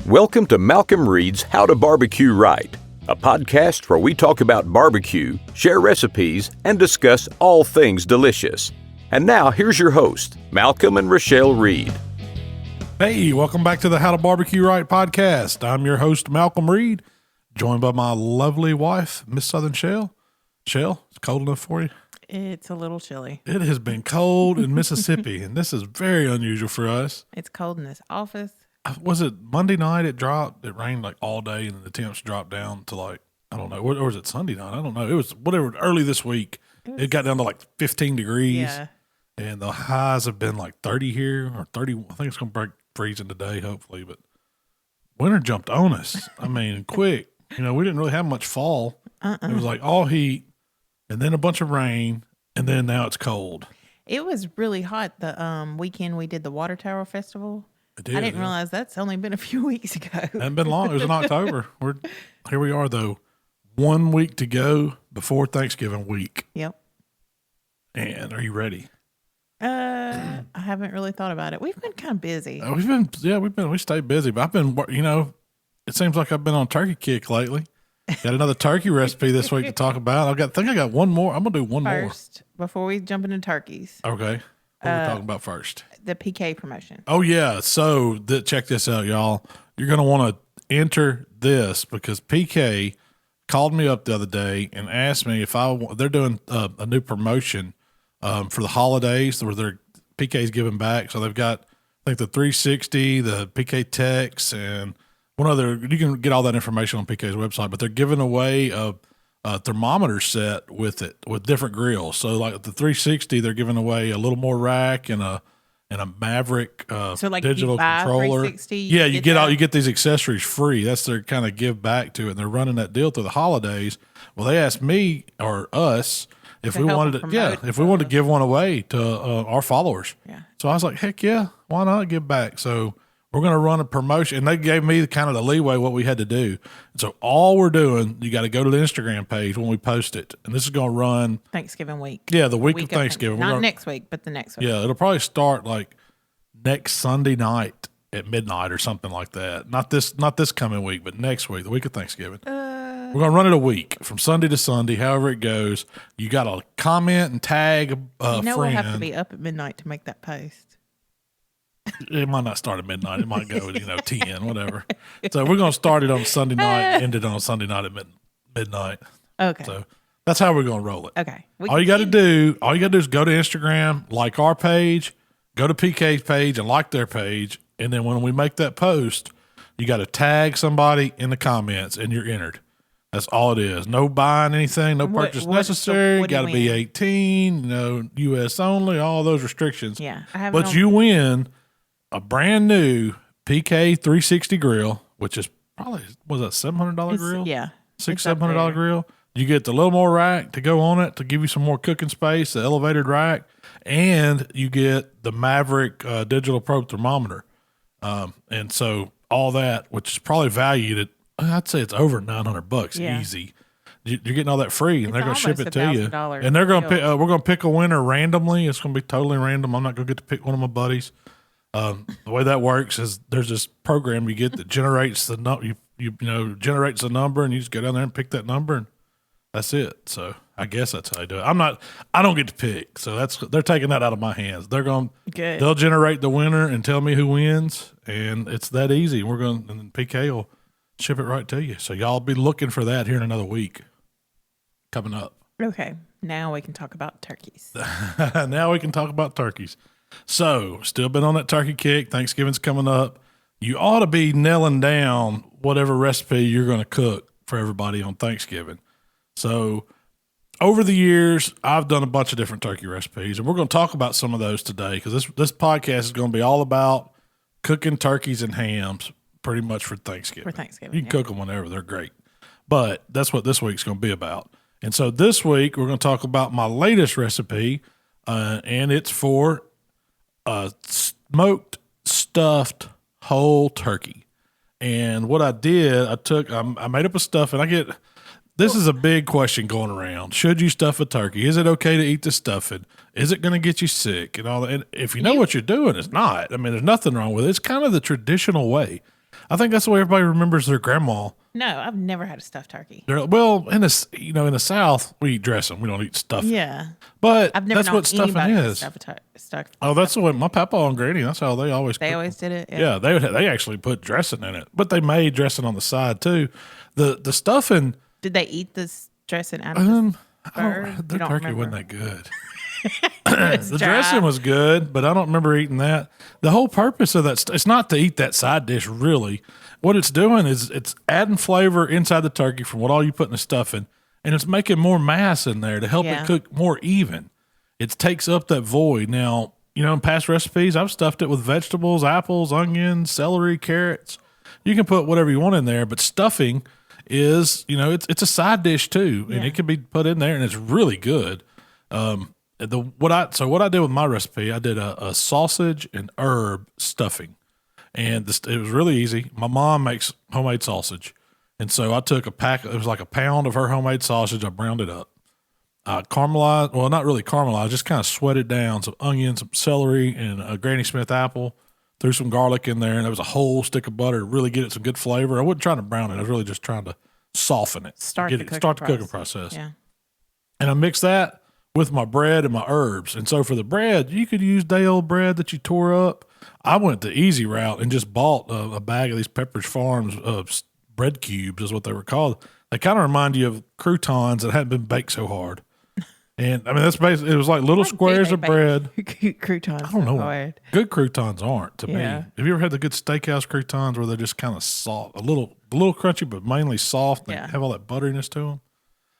Welcome to Malcom Reed's How to Barbecue Right, a podcast where we talk about barbecue, share recipes, and discuss all things delicious. And now, here's your host, Malcom and Rachelle Reed. Hey, welcome back to the How to Barbecue Right Podcast. I'm your host, Malcom Reed, joined by my lovely wife, Miss Southern Shell. Shell, it's cold enough for you? It's a little chilly. It has been cold in Mississippi, and this is very unusual for us. It's cold in this office. Was it Monday night it dropped? It rained like all day, and the temps dropped down to like, I don't know, or was it Sunday night? I don't know. It was whatever, early this week. It got down to like 15 degrees, Yeah. and the highs have been like 30 here, or 30. I think it's going to break freezing today, hopefully, but winter jumped on us. I mean, quick. You know, we didn't really have much fall. It was like all heat, and then a bunch of rain, and then now it's cold. It was really hot the weekend we did the Water Tower Festival. I didn't realize that's only been a few weeks ago. Hasn't been long. It was in October. Here we are, though. 1 week to go before Thanksgiving week. Yep. And are you ready? I haven't really thought about it. We've been kind of busy. We stay busy, but I've been, it seems like I've been on a turkey kick lately. Got another turkey recipe this week to talk about. I think I got one more. I'm going to do one more. First, before we jump into turkeys. Okay. What are we talking about first? The PK promotion. Oh, yeah. So check this out, y'all. You're going to want to enter this because PK called me up the other day and asked me if they're doing a new promotion for the holidays where their PK's giving back. So they've got, I think, the 360, the PK Tex, and one other. You can get all that information on PK's website, but they're giving away a thermometer set with it, with different grills. So like the 360, they're giving away a little more rack and a Maverick digital controller. Yeah, you get these accessories free. That's their kind of give back to it. And they're running that deal through the holidays. Well, they asked me or us if we wanted to give one away to our followers. Yeah. So I was like, heck yeah, why not give back? So we're going to run a promotion. And they gave me the leeway what we had to do. And so all we're doing, you got to go to the Instagram page when we post it. And this is going to run Thanksgiving week. Yeah, the week of Thanksgiving. Not next week, but the next week. Yeah, it'll probably start like next Sunday night at midnight or something like that. Not this coming week, but next week, the week of Thanksgiving. We're going to run it a week from Sunday to Sunday, however it goes. You got to comment and tag a friend. We'll have to be up at midnight to make that post. It might not start at midnight. It might go, 10, whatever. So we're going to start it on Sunday night, end it on Sunday night at midnight. Okay. So that's how we're going to roll it. Okay. All you got to do is go to Instagram, like our page, go to PK's page and like their page. And then when we make that post, you got to tag somebody in the comments and you're entered. That's all it is. No buying anything, no purchase necessary. Got to be 18, U.S. only, all those restrictions. Yeah. But you win a brand new PK 360 grill, which is probably, was that $700 grill? Yeah. $700 grill. You get the little more rack to go on it to give you some more cooking space, the elevated rack, and you get the Maverick digital probe thermometer. And so all that, which is probably valued at, I'd say it's over $900 easy. You're getting all that free, and they're going to ship it to you. And they're going to pick. We're going to pick a winner randomly. It's going to be totally random. I'm not going to get to pick one of my buddies. The way that works is there's this program you get that generates the generates the number, and you just go down there and pick that number, and that's it. So I guess that's how they do it. I don't get to pick, so they're taking that out of my hands. They'll generate the winner and tell me who wins, and it's that easy. And PK will ship it right to you. So y'all be looking for that here in another week coming up. Okay. Now we can talk about turkeys. So, still been on that turkey kick. Thanksgiving's coming up. You ought to be nailing down whatever recipe you're going to cook for everybody on Thanksgiving. So, over the years, I've done a bunch of different turkey recipes, and we're going to talk about some of those today because this podcast is going to be all about cooking turkeys and hams pretty much for Thanksgiving. You can cook them whenever. They're great. But that's what this week's going to be about. And so this week, we're going to talk about my latest recipe, and it's for smoked stuffed whole turkey. And what I did, I made up a stuffing. This is a big question going around. Should you stuff a turkey? Is it okay to eat the stuffing? Is it going to get you sick and all that? And if you know what you're doing, it's not. I mean, there's nothing wrong with it. It's kind of the traditional way. I think that's the way everybody remembers their grandma. No, I've never had a stuffed turkey. Well, in the South, we eat dressing. We don't eat stuffing. Yeah. But I've never that's what stuffing is. Stuffed. Oh, that's the way my papa and granny, that's how they always They always did it? Yeah, they actually put dressing in it. But they made dressing on the side, too. The stuffing... Did they eat this dressing out of the bird? Their turkey wasn't that good. The dressing was good, but I don't remember eating that. The whole purpose of that, it's not to eat that side dish, really. What it's doing is it's adding flavor inside the turkey from what all you put in the stuffing, and it's making more mass in there to help it cook more even. It takes up that void. Now, in past recipes, I've stuffed it with vegetables, apples, onions, celery, carrots. You can put whatever you want in there, but stuffing is, it's a side dish too, and it can be put in there, and it's really good. What I did with my recipe, I did a sausage and herb stuffing, and it was really easy. My mom makes homemade sausage, and so I took it was like a pound of her homemade sausage. I browned it up. I caramelized, well, not really caramelized, just kind of sweated down some onions, some celery, and a Granny Smith apple. Threw some garlic in there, and there was a whole stick of butter to really get it some good flavor. I wasn't trying to brown it. I was really just trying to soften it. Start the cooking process. Yeah. And I mixed that with my bread and my herbs. And so for the bread, you could use day-old bread that you tore up. I went the easy route and just bought a bag of these Pepperidge Farms bread cubes is what they were called. They kind of remind you of croutons that hadn't been baked so hard. And I mean, that's basically, it was like little squares of bread. Croutons. I don't know. Good croutons aren't to me. Have you ever had the good steakhouse croutons where they're just kind of soft, a little crunchy, but mainly soft? And they have all that butteriness to them.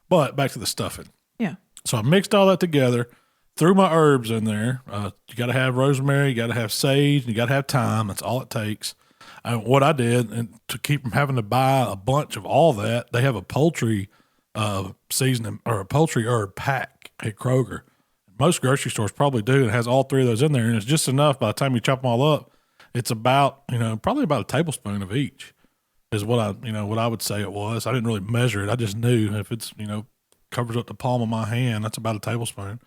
But back to the stuffing. Yeah. So I mixed all that together, threw my herbs in there. You got to have rosemary, you got to have sage, and you got to have thyme. That's all it takes. What I did, and to keep from having to buy a bunch of all that, they have a poultry seasoning or a poultry herb pack at Kroger. Most grocery stores probably do. It has all three of those in there, and it's just enough. By the time you chop them all up, it's about probably about a tablespoon of each is what I would say it was. I didn't really measure it. I just knew if it's covers up the palm of my hand, that's about a tablespoon.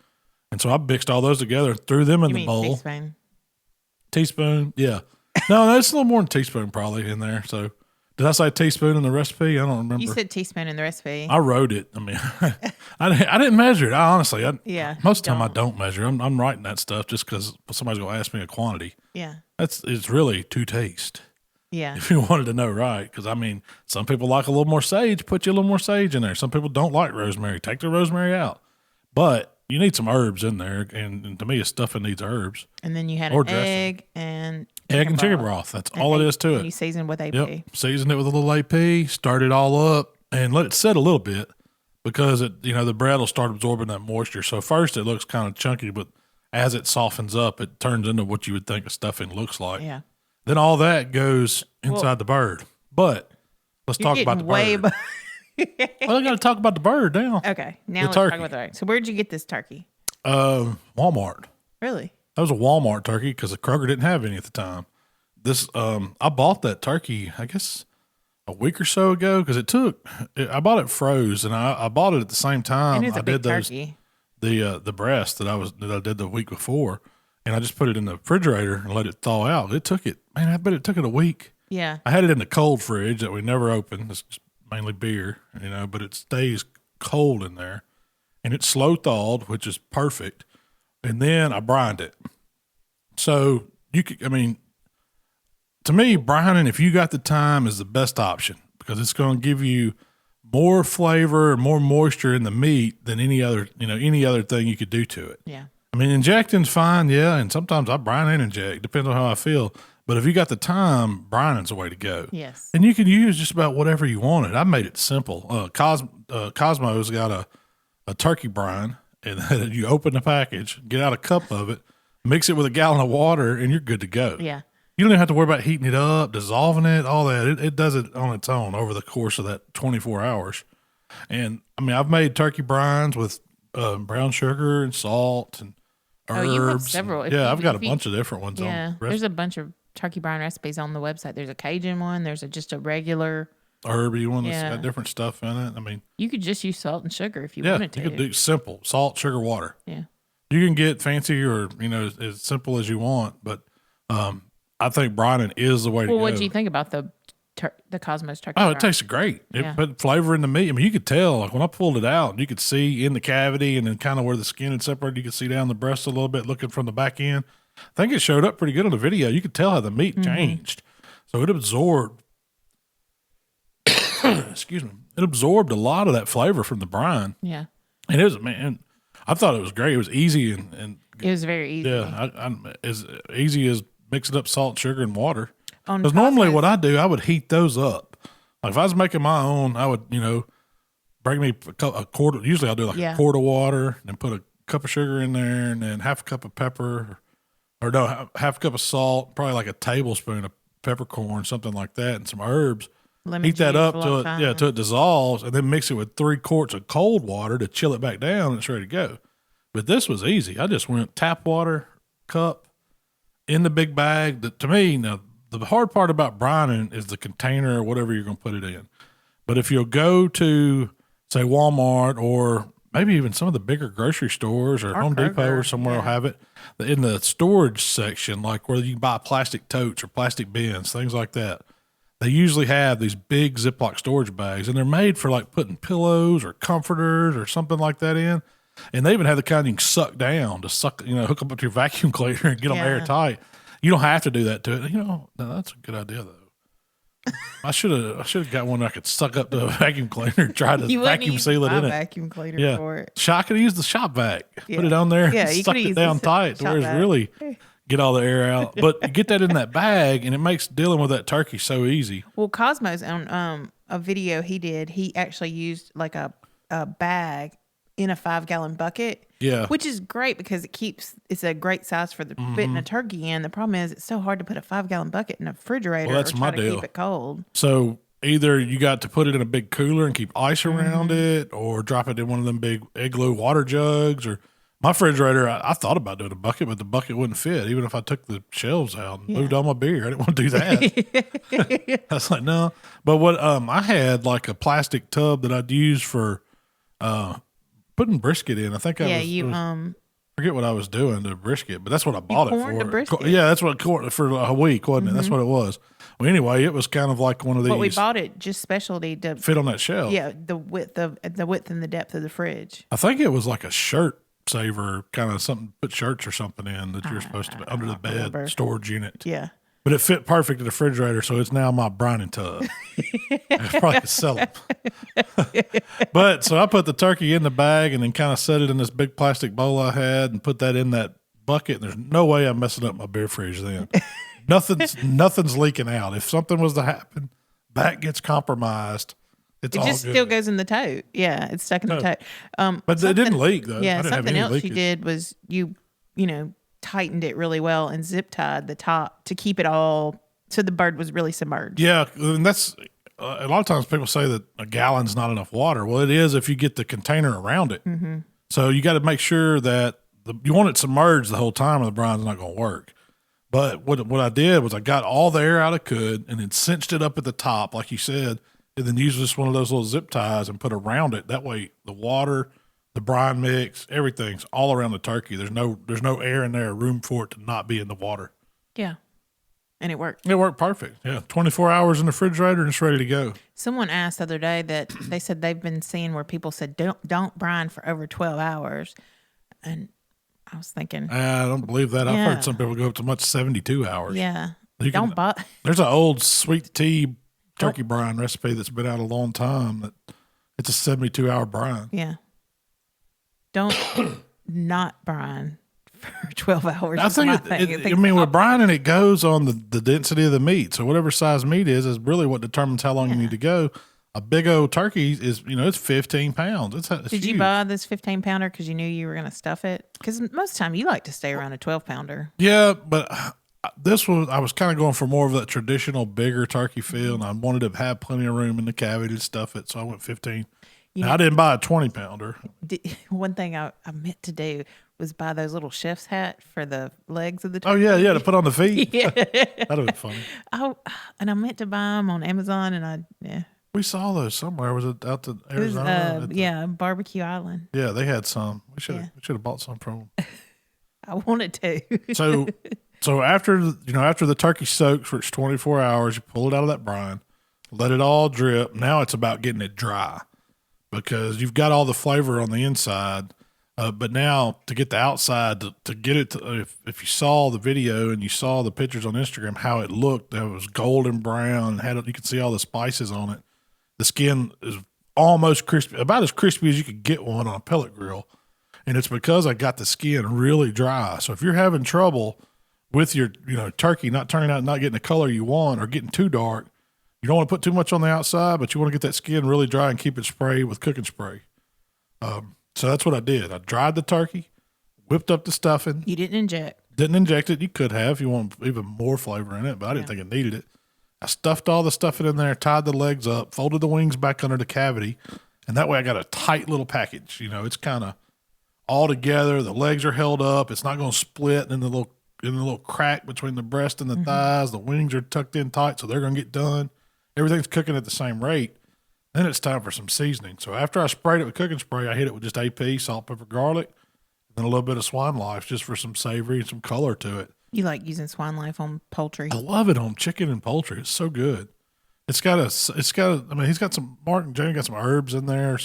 And so I mixed all those together, threw them in the bowl. Teaspoon, yeah. No, it's a little more than a teaspoon probably in there. So did I say teaspoon in the recipe? I don't remember. You said teaspoon in the recipe. I wrote it. I mean, I didn't measure it. Most of the time I don't measure. I'm writing that stuff just because somebody's going to ask me a quantity. Yeah. It's really to taste. Yeah. If you wanted to know, right? Because I mean, some people like a little more sage. Put you a little more sage in there. Some people don't like rosemary. Take the rosemary out. But you need some herbs in there, and to me, a stuffing needs herbs. And then you had an egg and chicken broth. That's all it is to it. You seasoned with AP. Yep. Seasoned it with a little AP. Start it all up and let it sit a little bit because the bread will start absorbing that moisture. So first it looks kind of chunky, but as it softens up, it turns into what you would think a stuffing looks like. Yeah. Then all that goes inside the bird. But let's talk about the bird. Well, I got to talk about the bird now. Okay. Now let's talk about the turkey. So where'd you get this turkey? Walmart. Really? That was a Walmart turkey because the Kroger didn't have any at the time. I bought that turkey, I guess, a week or so ago because I bought it froze, and I bought it at the same time I did turkey. The breast that I did the week before, and I just put it in the refrigerator and let it thaw out. I bet it took it a week. Yeah. I had it in the cold fridge that we never opened. It's just mainly beer, but it stays cold in there, and it's slow thawed, which is perfect. And then I brined it. So to me, brining, if you got the time, is the best option because it's going to give you more flavor and more moisture in the meat than any other thing you could do to it. Yeah. I mean, injecting's fine, yeah, and sometimes I brine and inject, depends on how I feel. But if you got the time, brining's the way to go. Yes. And you can use just about whatever you wanted. I made it simple. Cosmo's got a turkey brine, and you open the package, get out a cup of it, mix it with a gallon of water, and you're good to go. Yeah. You don't even have to worry about heating it up, dissolving it, all that. It does it on its own over the course of that 24 hours. And I mean, I've made turkey brines with brown sugar and salt and herbs. Oh, you have several. I've got a bunch of different ones. Yeah, there's a bunch of turkey brine recipes on the website. There's a Cajun one. There's just a regular herby one that's got different stuff in it. I mean, you could just use salt and sugar if you wanted to. You could do simple salt, sugar, water. Yeah, you can get fancy or as simple as you want, but I think brining is the way to go. Well, what do you think about the the Cosmos turkey. Oh, it tasted great. It put flavor in the meat. I mean, you could tell, like when I pulled it out, you could see in the cavity and then kind of where the skin had separated, you could see down the breast a little bit looking from the back end. I think it showed up pretty good on the video. You could tell how the meat changed. So it absorbed, excuse me, it absorbed a lot of that flavor from the brine. Yeah. And it was, man, I thought it was great. It was easy and it was very easy. Yeah, as easy as mixing up salt, sugar, and water. Because normally what I do, I would heat those up. Like if I was making my own, I would, bring me a quart. Usually I'll do like a quart of water and put a cup of sugar in there and then half a cup of pepper or no, half a cup of salt, probably like a tablespoon of peppercorn, something like that, and some herbs. Lemon heat that up till till it dissolves, and then mix it with 3 quarts of cold water to chill it back down, and it's ready to go. But this was easy. I just went tap water, cup, in the big bag. To me, now, the hard part about brining is the container or whatever you're going to put it in. But if you'll go to, say, Walmart or maybe even some of the bigger grocery stores or Home Depot or somewhere will have it, in the storage section, like where you buy plastic totes or plastic bins, things like that, they usually have these big Ziploc storage bags, and they're made for like putting pillows or comforters or something like that in. And they even have the kind you can suck down to hook up with your vacuum cleaner and get them airtight. You don't have to do that to it. No, that's a good idea though. I should have got one that I could suck up to a vacuum cleaner and try to vacuum seal it in it. Vacuum cleaner for it. I could use the shop vac. Put it on there. Yeah, suck it down tight to where it's really get all the air out. But you get that in that bag, and it makes dealing with that turkey so easy. Well, Cosmos on a video he did, he actually used like a bag in a 5-gallon bucket. Yeah. Which is great because it's a great size for the fitting a turkey in. The problem is it's so hard to put a 5-gallon bucket in a refrigerator well, that's or my try to deal. keep it cold. So either you got to put it in a big cooler and keep ice around it, or drop it in one of them big igloo water jugs. Or my refrigerator, I thought about doing a bucket, but the bucket wouldn't fit. Even if I took the shelves out and moved all my beer, I didn't want to do that. I was like, no. But what I had like a plastic tub that I'd use for putting brisket in. I think forget what I was doing to brisket, but that's what I bought it for. Brisket. Yeah, that's what for a week, wasn't it? That's what it was. Well, anyway, it was kind of like one of these. But we bought it just specialty to fit on that shelf. Yeah, the width and the depth of the fridge. I think it was like a shirt saver, kind of something. Put shirts or something in that you're supposed to under the bed storage unit. Yeah. But it fit perfect in the refrigerator, so it's now my brining tub. I probably could sell it. But so I put the turkey in the bag and then kind of set it in this big plastic bowl I had and put that in that bucket. And there's no way I'm messing up my beer fridge then. Nothing's leaking out. If something was to happen, back gets compromised. It just still goes in the tote. Yeah, it's stuck in the tote. But it didn't leak though. Yeah, something else you did was you tightened it really well and zip tied the top to keep it all so the bird was really submerged. Yeah, and that's a lot of times people say that a gallon's not enough water. Well, it is if you get the container around it. Mm-hmm. So you got to make sure that you want it submerged the whole time or the brine's not going to work. But what I did was I got all the air out I could and then cinched it up at the top, like you said, and then used just one of those little zip ties and put around it. That way the water, the brine mix, everything's all around the turkey. There's no air in there, room for it to not be in the water. Yeah. And it worked. It worked perfect. Yeah. 24 hours in the refrigerator and it's ready to go. Someone asked the other day that they said they've been seeing where people said, don't brine for over 12 hours. And I was thinking, I don't believe that. I've heard some people go up to much 72 hours. Yeah. There's an old sweet tea turkey brine recipe that's been out a long time. That it's a 72-hour brine. Yeah. Don't not brine for 12 hours. I think with brining, it goes on the density of the meat. So whatever size meat is really what determines how long you need to go. A big old turkey is, it's 15 pounds. It's Did huge. you buy this 15-pounder because you knew you were going to stuff it? Because most of the time you like to stay around a 12-pounder. Yeah, but I was kind of going for more of that traditional bigger turkey feel, and I wanted to have plenty of room in the cavity to stuff it, so I went 15. I didn't buy a 20-pounder. One thing I meant to do was buy those little chef's hat for the legs of the turkey. Oh, yeah, to put on the feet. Yeah. That'd have been funny. Oh, and I meant to buy them on Amazon, and we saw those somewhere. Was it out to Arizona? Barbecue Island. Yeah, they had some. We should have bought some from them. I wanted to. So after the turkey soaks for its 24 hours, you pull it out of that brine. let it all drip. Now it's about getting it dry because you've got all the flavor on the inside. But now to get the outside, to get it to, if you saw the video and you saw the pictures on Instagram, how it looked, it was golden brown, you could see all the spices on it. The skin is almost crispy, about as crispy as you could get one on a pellet grill. And it's because I got the skin really dry. So if you're having trouble with your, turkey not turning out, not getting the color you want or getting too dark, you don't want to put too much on the outside, but you want to get that skin really dry and keep it sprayed with cooking spray. So that's what I did. I dried the turkey, whipped up the stuffing. You didn't inject. Didn't inject it. You could have if you want even more flavor in it, but I didn't think it needed it. I stuffed all the stuffing in there, tied the legs up, folded the wings back under the cavity, and that way I got a tight little package. It's kind of all together. The legs are held up. It's not going to split in the little crack between the breast and the thighs. The wings are tucked in tight, so they're going to get done. Everything's cooking at the same rate. Then it's time for some seasoning. So after I sprayed it with cooking spray, I hit it with just AP, salt, pepper, garlic, and then a little bit of swine life just for some savory and some color to it. You like using swine life on poultry? I love it on chicken and poultry. It's so good. He's got some, Mark and Jane got some herbs in there,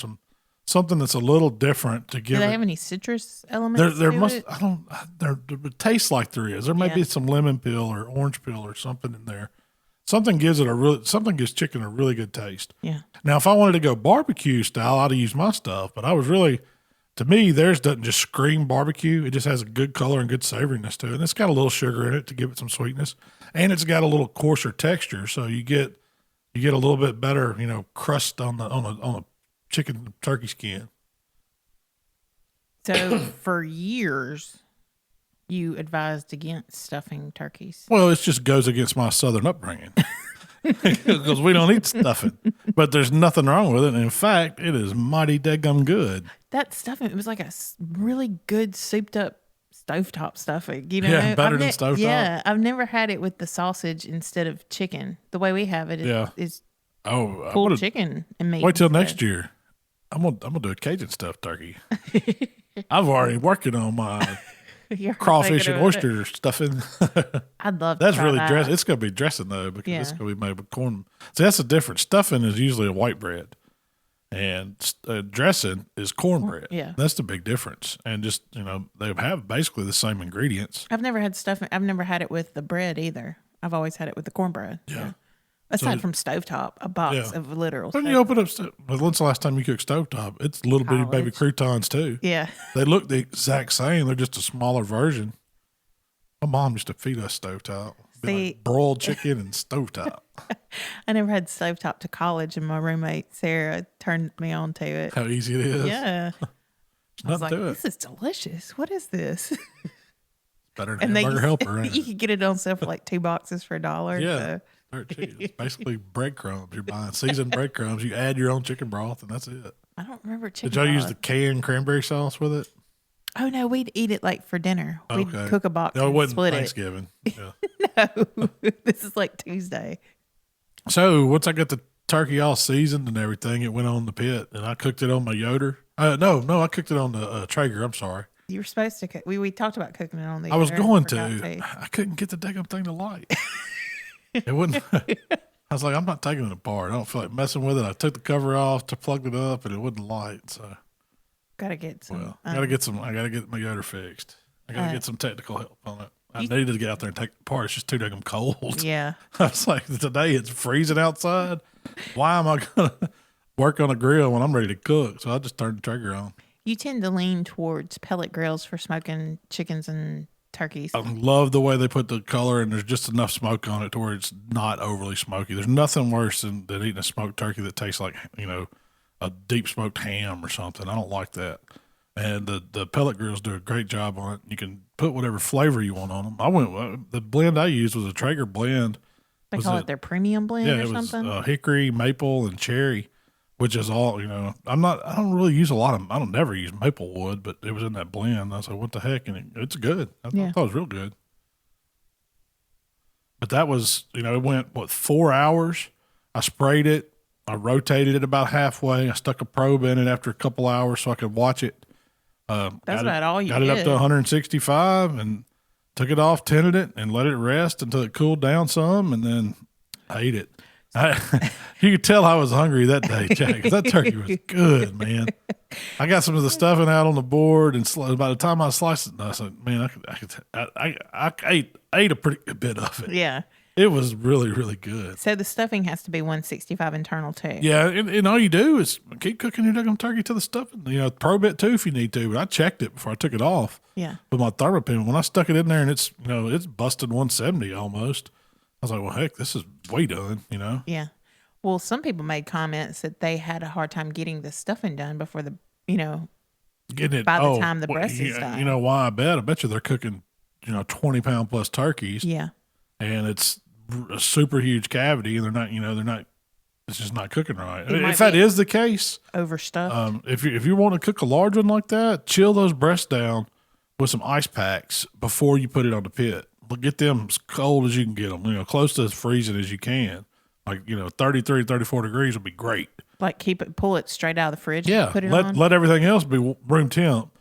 something that's a little different to give. Do they have any citrus elements? It tastes like there is. There may be some lemon peel or orange peel or something in there. Something gives chicken a really good taste. Yeah. Now, if I wanted to go barbecue style, I'd have used my stuff, but to me, theirs doesn't just scream barbecue. It just has a good color and good savoriness to it. And it's got a little sugar in it to give it some sweetness. And it's got a little coarser texture. So you get a little bit better, crust on a chicken turkey skin. So for years, you advised against stuffing turkeys. Well, it just goes against my Southern upbringing because we don't eat stuffing, but there's nothing wrong with it. In fact, it is mighty daggum good. That stuffing, it was like a really good souped up stovetop stuffing. Yeah, better than stovetop. Yeah, I've never had it with the sausage instead of chicken. The way we have it is pulled chicken and meat. Wait till next year. I'm gonna do a Cajun stuffed turkey. I've already working on my crawfish and oyster stuffing. I'd love that's to really that. dressing. It's gonna be dressing though because it's gonna be made with corn. See, that's the difference. Stuffing is usually a white bread, and dressing is cornbread. Yeah, that's the big difference. And just they have basically the same ingredients. I've never had stuffing. I've never had it with the bread either. I've always had it with the cornbread. Yeah. Aside from stovetop, a box of literal. When you open up, when's the last time you cooked stovetop? It's little bitty baby croutons too. Yeah, they look the exact same. They're just a smaller version. My mom used to feed us stovetop. Like broiled chicken and stovetop. I never had stovetop to college, and my roommate Sarah turned me on to it. How easy it is. Yeah, I was like, this is delicious. What is this? Better than Hamburger Helper. You could get it on sale for like 2 boxes for $1. Yeah. So. It's basically breadcrumbs. You're buying seasoned breadcrumbs. You add your own chicken broth, and that's it. I don't remember chicken. Did y'all broth. use the canned cranberry sauce with it? Oh no, we'd eat it like for dinner. We'd cook a box. No, it wasn't split Thanksgiving. Yeah. No, this is like Tuesday. So once I got the turkey all seasoned and everything, it went on the pit, and I cooked it on my Yoder. No, I cooked it on the Traeger. I'm sorry. You were supposed to cook. We talked about cooking it on the. I was going to. I couldn't get the daggum thing to light. It wouldn't. I was like, I'm not taking it apart. I don't feel like messing with it. I took the cover off, plugged it up, and it wouldn't light. So, gotta get some. I gotta get my Yoder fixed. I gotta get some technical help on it. I needed to get out there and take it apart. It's just too daggum cold. Yeah. I was like, today it's freezing outside. Why am I gonna work on a grill when I'm ready to cook? So I just turned the Traeger on. You tend to lean towards pellet grills for smoking chickens and turkeys. I love the way they put the color, and there's just enough smoke on it to where it's not overly smoky. There's nothing worse than eating a smoked turkey that tastes like, a deep smoked ham or something. I don't like that. And the pellet grills do a great job on it. You can put whatever flavor you want on them. The blend I used was a Traeger blend. They call it their premium blend or something? Yeah, it was hickory, maple, and cherry, which is all, I don't really use I don't never use maple wood, but it was in that blend. I said, what the heck? And it's good. I thought it was real good. But that was, it went, 4 hours? I sprayed it. I rotated it about halfway. I stuck a probe in it after a couple hours so I could watch it. That's about all you got it up to 165 and took it off, tinted it, and let it rest until it cooled down some, and then I ate it. You could tell I was hungry that day, Jack, 'cause that turkey was good, man. I got some of the stuffing out on the board, and by the time I sliced it, I said, man, I ate a pretty good bit of it. Yeah. It was really, really good. So the stuffing has to be 165 internal too. Yeah, and all you do is keep cooking your daggum turkey till the stuffing. Probe it too if you need to. But I checked it before I took it off. Yeah. With my thermopin. When I stuck it in there and it's busted 170 almost. I was like, well, heck, this is way done. Yeah. Well, some people made comments that they had a hard time getting the stuffing done before the getting it by the time the breast is done. You know why? I bet you they're cooking 20-pound plus turkeys. Yeah. And it's a super huge cavity, and they're not. It's just not cooking right. If that is the case, overstuffed. If you want to cook a large one like that, chill those breasts down with some ice packs before you put it on the pit. Get them as cold as you can get them. Close to as freezing as you can. Like 33, 34 degrees would be great. Like pull it straight out of the fridge. Yeah, and put it on. Let everything else be room temp.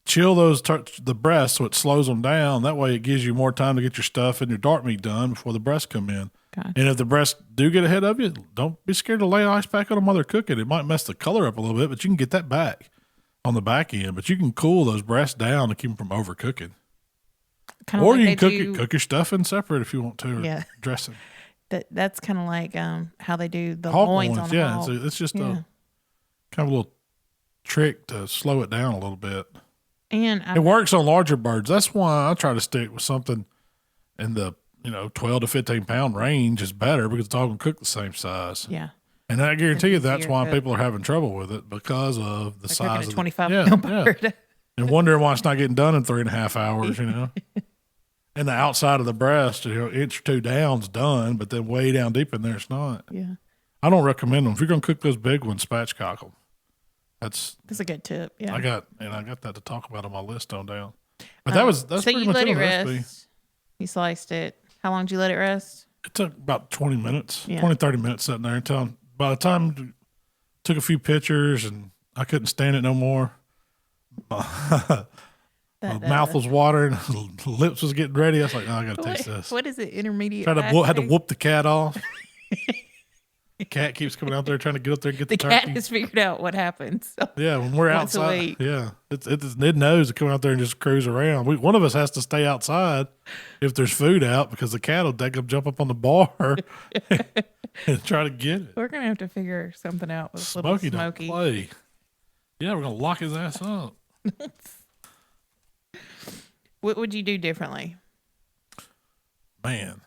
Chill the breasts so it slows them down. That way it gives you more time to get your stuff and your dark meat done before the breasts come in. Gotcha. And if the breasts do get ahead of you, don't be scared to lay an ice pack on them while they're cooking. It might mess the color up a little bit, but you can get that back on the back end. But you can cool those breasts down to keep them from overcooking. Or you can cook your stuffing separate if you want to, or dressing. That's kind of like how they do the hog loins on the hog. It's just a kind of a little trick to slow it down a little bit. And it works on larger birds. That's why I try to stick with something in the 12 to 15 pound range is better because it's all going to cook the same size. Yeah. And I guarantee you that's why people are having trouble with it because of the size of 25 pound bird. And wondering why it's not getting done in 3.5 hours, And the outside of the breast, inch or two down's done, but then way down deep in there, it's not. Yeah. I don't recommend them. If you're going to cook those big ones, spatchcock them. That's a good tip. Yeah. I got that to talk about on my list on down. But that's pretty much let it recipe. rest. You sliced it. How long did you let it rest? It took about 20 minutes, 20, 30 minutes sitting there until by the time I took a few pictures and I couldn't stand it no more. My mouth was watering, lips was getting ready. I was like, I got to taste this. What is it? Intermediate. Had to whoop the cat off. The cat keeps coming out there trying to get up there and get the turkey. The cat has figured out what happens. So yeah, when we're outside. Yeah, it knows to come out there and just cruise around. One of us has to stay outside if there's food out because the cat will jump up on the bar and try to get it. We're going to have to figure something out with Smokey. little Don't play. Yeah, we're going to lock his ass up. What would you do differently? Man.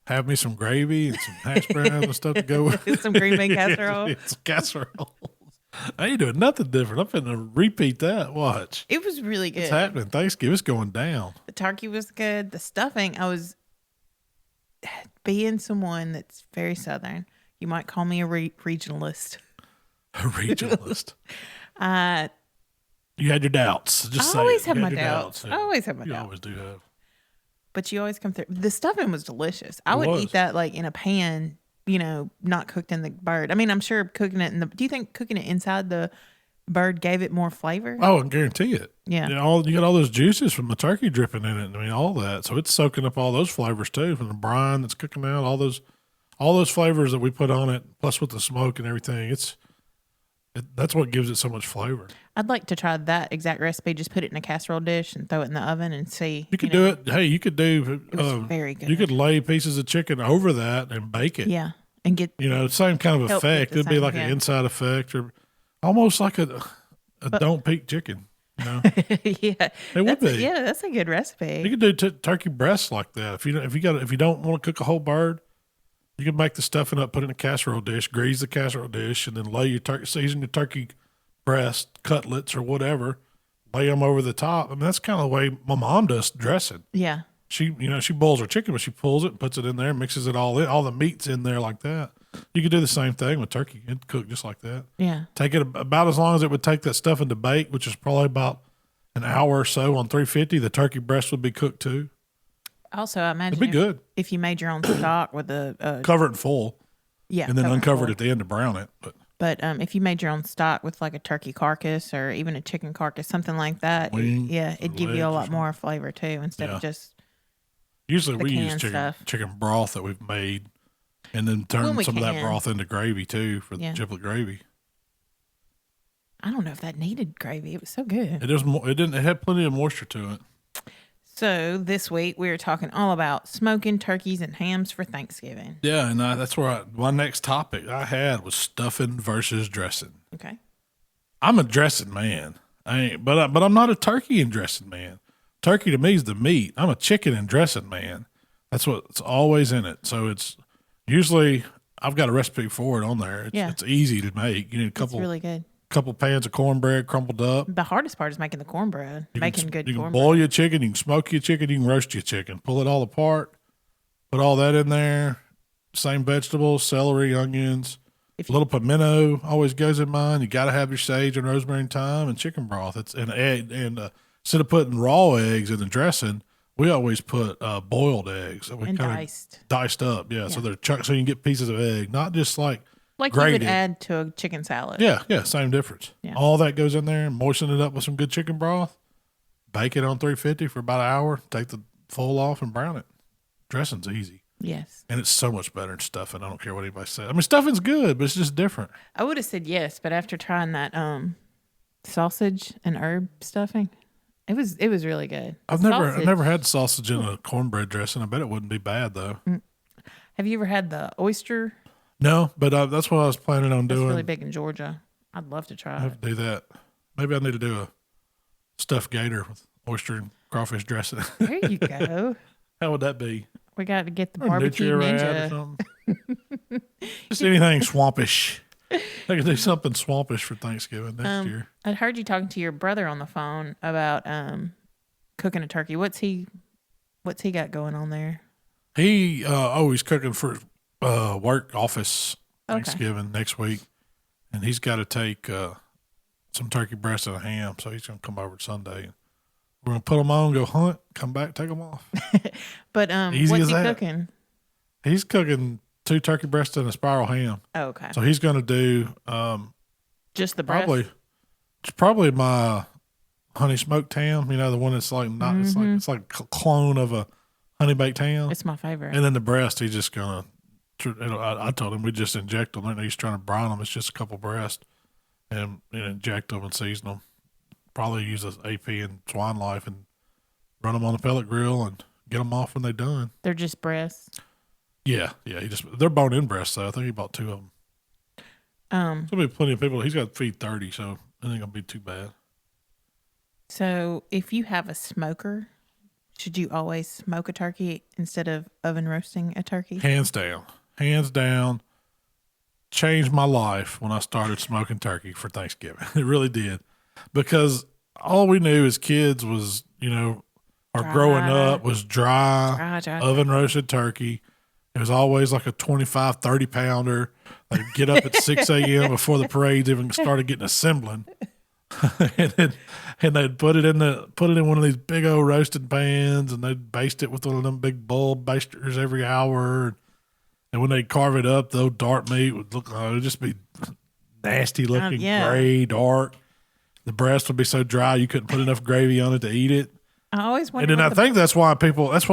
Have me some gravy and some hash browns and stuff to go with. Some green bean casserole. It's casserole. I ain't doing nothing different. I'm going to repeat that. Watch. It was really good. It's happening. Thanksgiving. It's going down. The turkey was good. The stuffing, I was being someone that's very Southern. You might call me a regionalist. A regionalist. You had your doubts. I always have my doubts. Yeah. I always have my doubts. You always do have. But you always come through. The stuffing was delicious. I would eat that like in a pan, not cooked in the bird. I mean, I'm sure cooking it do you think cooking it inside the bird gave it more flavor? Oh, I guarantee it. Yeah. You got all those juices from the turkey dripping in it. I mean, all that. So it's soaking up all those flavors too from the brine that's cooking out, all those flavors that we put on it, plus with the smoke and everything. That's what gives it so much flavor. I'd like to try that exact recipe. Just put it in a casserole dish and throw it in the oven and see. You could do it. Hey, you could do. It was very good. You could lay pieces of chicken over that and bake it. Yeah, and get same kind of effect. It'd be like an inside effect or almost like a don't peek chicken. Yeah, it would be. Yeah, that's a good recipe. You could do turkey breasts like that. If you don't want to cook a whole bird, you can make the stuffing up, put it in a casserole dish, grease the casserole dish, and then lay your season your turkey breast, cutlets, or whatever, lay them over the top. I mean, that's kind of the way my mom does dressing. Yeah. She boils her chicken, but she pulls it and puts it in there and mixes it all in. All the meat's in there like that. You could do the same thing with turkey and cook just like that. Yeah. Take it about as long as it would take that stuffing to bake, which is probably about an hour or so on 350. The turkey breast would be cooked too. Also, I imagine it'd be good if you made your own stock with the cover it in full. Yeah. And then uncover it at the end to brown it. But if you made your own stock with like a turkey carcass or even a chicken carcass, something like that, it'd give you a lot more flavor too instead of just usually we use stuff. chicken broth that we've made And then turn we some of that can. broth into gravy too for the Yeah. chiplet gravy. I don't know if that needed gravy. It was so good. It didn't. It had plenty of moisture to it. So this week we are talking all about smoking turkeys and hams for Thanksgiving. Yeah, and that's where my next topic I had was stuffing versus dressing. Okay. I'm a dressing man. But I'm not a turkey and dressing man. Turkey to me is the meat. I'm a chicken and dressing man. That's what's always in it. So it's usually I've got a recipe for it on there. It's easy to make. You need a couple. It's really good. Couple pans of cornbread crumbled up. The hardest part is making the cornbread. You good can cornbread. boil your chicken, you can smoke your chicken, you can roast your chicken. Pull it all apart, put all that in there. Same vegetables, celery, onions, a little pimento always goes in mine. You got to have your sage and rosemary and thyme and chicken broth. It's an egg, and instead of putting raw eggs in the dressing, we always put boiled eggs. We and diced up, yeah. So they're chunks, so you can get pieces of egg, not just like grated. You would add to a chicken salad. Yeah, same difference. Yeah. All that goes in there, moisten it up with some good chicken broth, bake it on 350 for about an hour, take the foil off and brown it. Dressing's easy. Yes. And it's so much better than stuffing. I don't care what anybody says. I mean, stuffing's good, but it's just different. I would have said yes, but after trying that sausage and herb stuffing, it was really good. I've never had sausage in a cornbread dressing. I bet it wouldn't be bad though. Have you ever had the oyster? No, but that's what I was planning on doing. It's really big in Georgia. I'd love to try I have to do that. Maybe I need to do a stuffed gator with oyster and crawfish dressing. There you go. How would that be? We got to get the Or barbecue Nutria ninja. or something. Just anything swampish. I could do something swampish for Thanksgiving next year. I heard you talking to your brother on the phone about cooking a turkey. What's he got going on there? He's cooking for work office Thanksgiving next week, and he's got to take some turkey breast and a ham, so he's going to come over Sunday. We're going to put them on, go hunt, come back, take them off. But what's he cooking? He's cooking 2 turkey breasts and a spiral ham. Oh, okay. So he's going to do just the breast? Probably my honey smoked ham, the one that's like not it's like a clone of a honey baked ham. It's my favorite. And then the breast, he's just going to I told him we just inject them. He's trying to brine them. It's just a couple breasts and inject them and season them. Probably use an AP and swine life and run them on the pellet grill and get them off when they're done. They're just breasts? Yeah. They're bone-in breasts, though. I think he bought 2 of them. There'll be plenty of people. He's got to feed 30, so it ain't going to be too bad. So if you have a smoker, should you always smoke a turkey instead of oven roasting a turkey? Hands down. Changed my life when I started smoking turkey for Thanksgiving. It really did. Because all we knew as kids was, growing up was dry oven roasted turkey. It was always like a 25, 30 pounder. They'd get up at 6 a.m. before the parades even started getting assembling. and they'd put it in one of these big old roasted pans, and they'd baste it with one of them big bulb basters every hour. And when they'd carve it up, the old dark meat would it'd just be nasty looking, gray, dark. The breast would be so dry you couldn't put enough gravy on it to eat it. I always wondered. And then I think that's why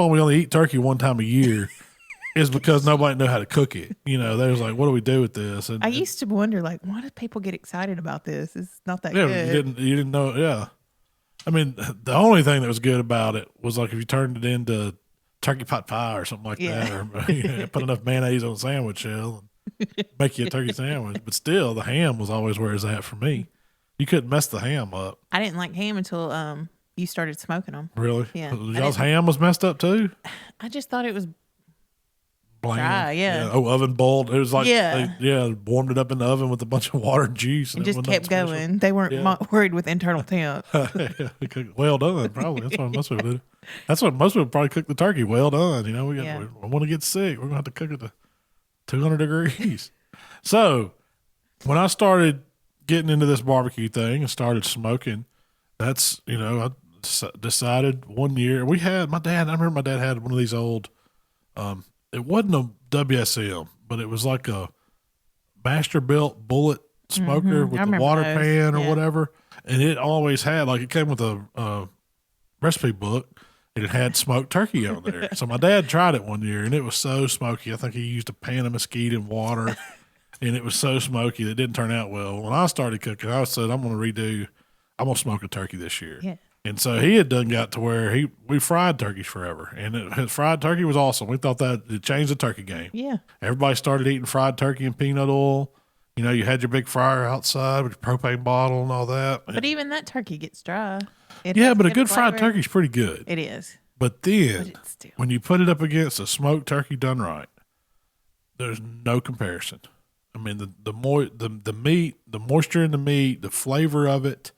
we only eat turkey one time a year, is because nobody knew how to cook it. They was like, what do we do with this? And I used to wonder, like, why do people get excited about this? It's not that good. You didn't know. Yeah. I mean, the only thing that was good about it was like if you turned it into turkey pot pie or something like that, or put enough mayonnaise on a sandwich shell and make you a turkey sandwich. But still, the ham was always where it's at for me. You couldn't mess the ham up. I didn't like ham until you started smoking them. Really? Yeah. Y'all's ham was messed up too? I just thought it was bland. Dry, yeah. Oh, oven boiled. It was like, warmed it up in the oven with a bunch of water and juice. And just kept going. They weren't worried with internal temp. Well done, probably. That's what most people do. That's what most people probably cook the turkey. Well done. We want to get sick. We're going to have to cook it to 200 degrees. So when I started getting into this barbecue thing and started smoking, that's, I decided one year I remember my dad had one of these old, it wasn't a WSM, but it was like a master-built bullet smoker with the water pan or whatever. And it always had, it came with a recipe book, It had smoked turkey on there. So my dad tried it one year, and it was so smoky. I think he used a pan of mesquite and water, and it was so smoky that it didn't turn out well. When I started cooking, I said, I'm going to smoke a turkey this year. Yeah. And so he had got to where we fried turkeys forever, and his fried turkey was awesome. We thought that it changed the turkey game. Yeah. Everybody started eating fried turkey and peanut oil. You know, you had your big fryer outside with your propane bottle and all that. But even that turkey gets dry. Yeah, but a good fried turkey is pretty good. It is. But then when you put it up against a smoked turkey done right, there's no comparison. I mean, the meat, the moisture in the meat, the flavor of it,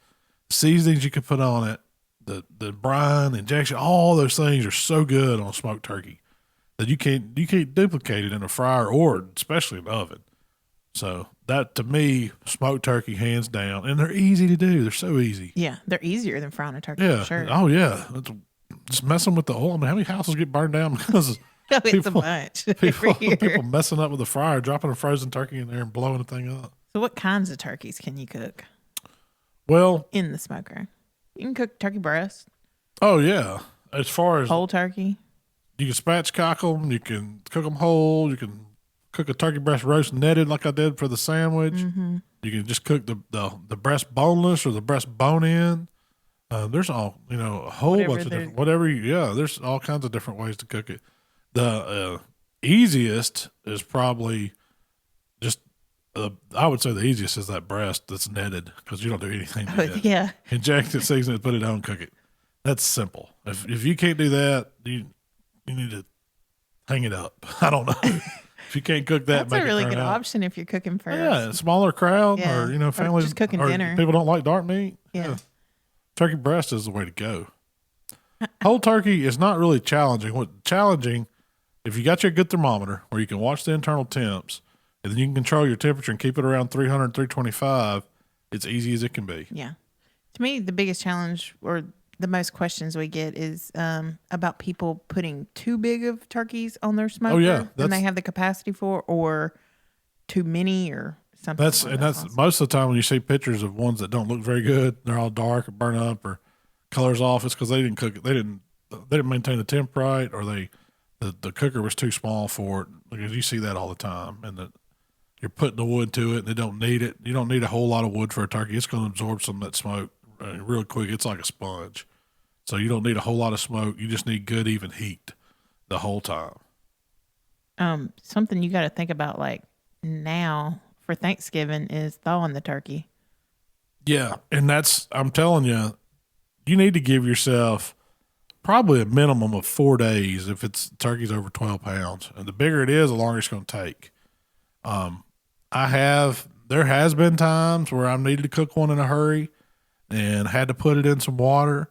seasonings you can put on it, the brine, injection, all those things are so good on a smoked turkey that you can't duplicate it in a fryer or especially in the oven. So that, to me, smoked turkey, hands down. And they're easy to do. They're so easy. Yeah, they're easier than frying a turkey. Yeah. For sure. Oh, yeah. Just messing with the oil. I mean, how many houses get burned down because it's a bunch. people messing up with the fryer, dropping a frozen turkey in there and blowing the thing up. So what kinds of turkeys can you cook? Well, in the smoker, you can cook turkey breast. Oh, yeah. As far as whole turkey, you can spatchcock them. You can cook them whole. You can cook a turkey breast roast netted like I did for the sandwich. Mm-hmm. You can just cook the breast boneless or the breast bone in. There's all, a whole bunch of different, there's all kinds of different ways to cook it. The easiest is probably just, I would say the easiest is that breast that's netted because you don't do anything to it. Yeah. Inject it, season it, put it on, cook it. That's simple. If you can't do that, you need to hang it up. I don't know. If you can't cook that, that's a really good option if you're cooking for a smaller crowd or families, or just cooking dinner. People don't like dark meat. Yeah. Turkey breast is the way to go. Whole turkey is not really challenging. What's challenging, if you got your good thermometer where you can watch the internal temps and then you can control your temperature and keep it around 300, 325, it's easy as it can be. Yeah. To me, the biggest challenge or the most questions we get is about people putting too big of turkeys on their smoker than they have the capacity for, or too many or something. That's most of the time when you see pictures of ones that don't look very good, they're all dark or burnt up or colors off. It's because they didn't cook it. They didn't maintain the temp right, or the cooker was too small for it. Because you see that all the time, and that you're putting the wood to it, and they don't need it. You don't need a whole lot of wood for a turkey. It's going to absorb some of that smoke real quick. It's like a sponge. So you don't need a whole lot of smoke. You just need good, even heat the whole time. Something you got to think about, like now for Thanksgiving, is thawing the turkey. Yeah, and I'm telling you, you need to give yourself probably a minimum of 4 days if turkey's over 12 pounds. And the bigger it is, the longer it's going to take. There has been times where I needed to cook one in a hurry and had to put it in some water.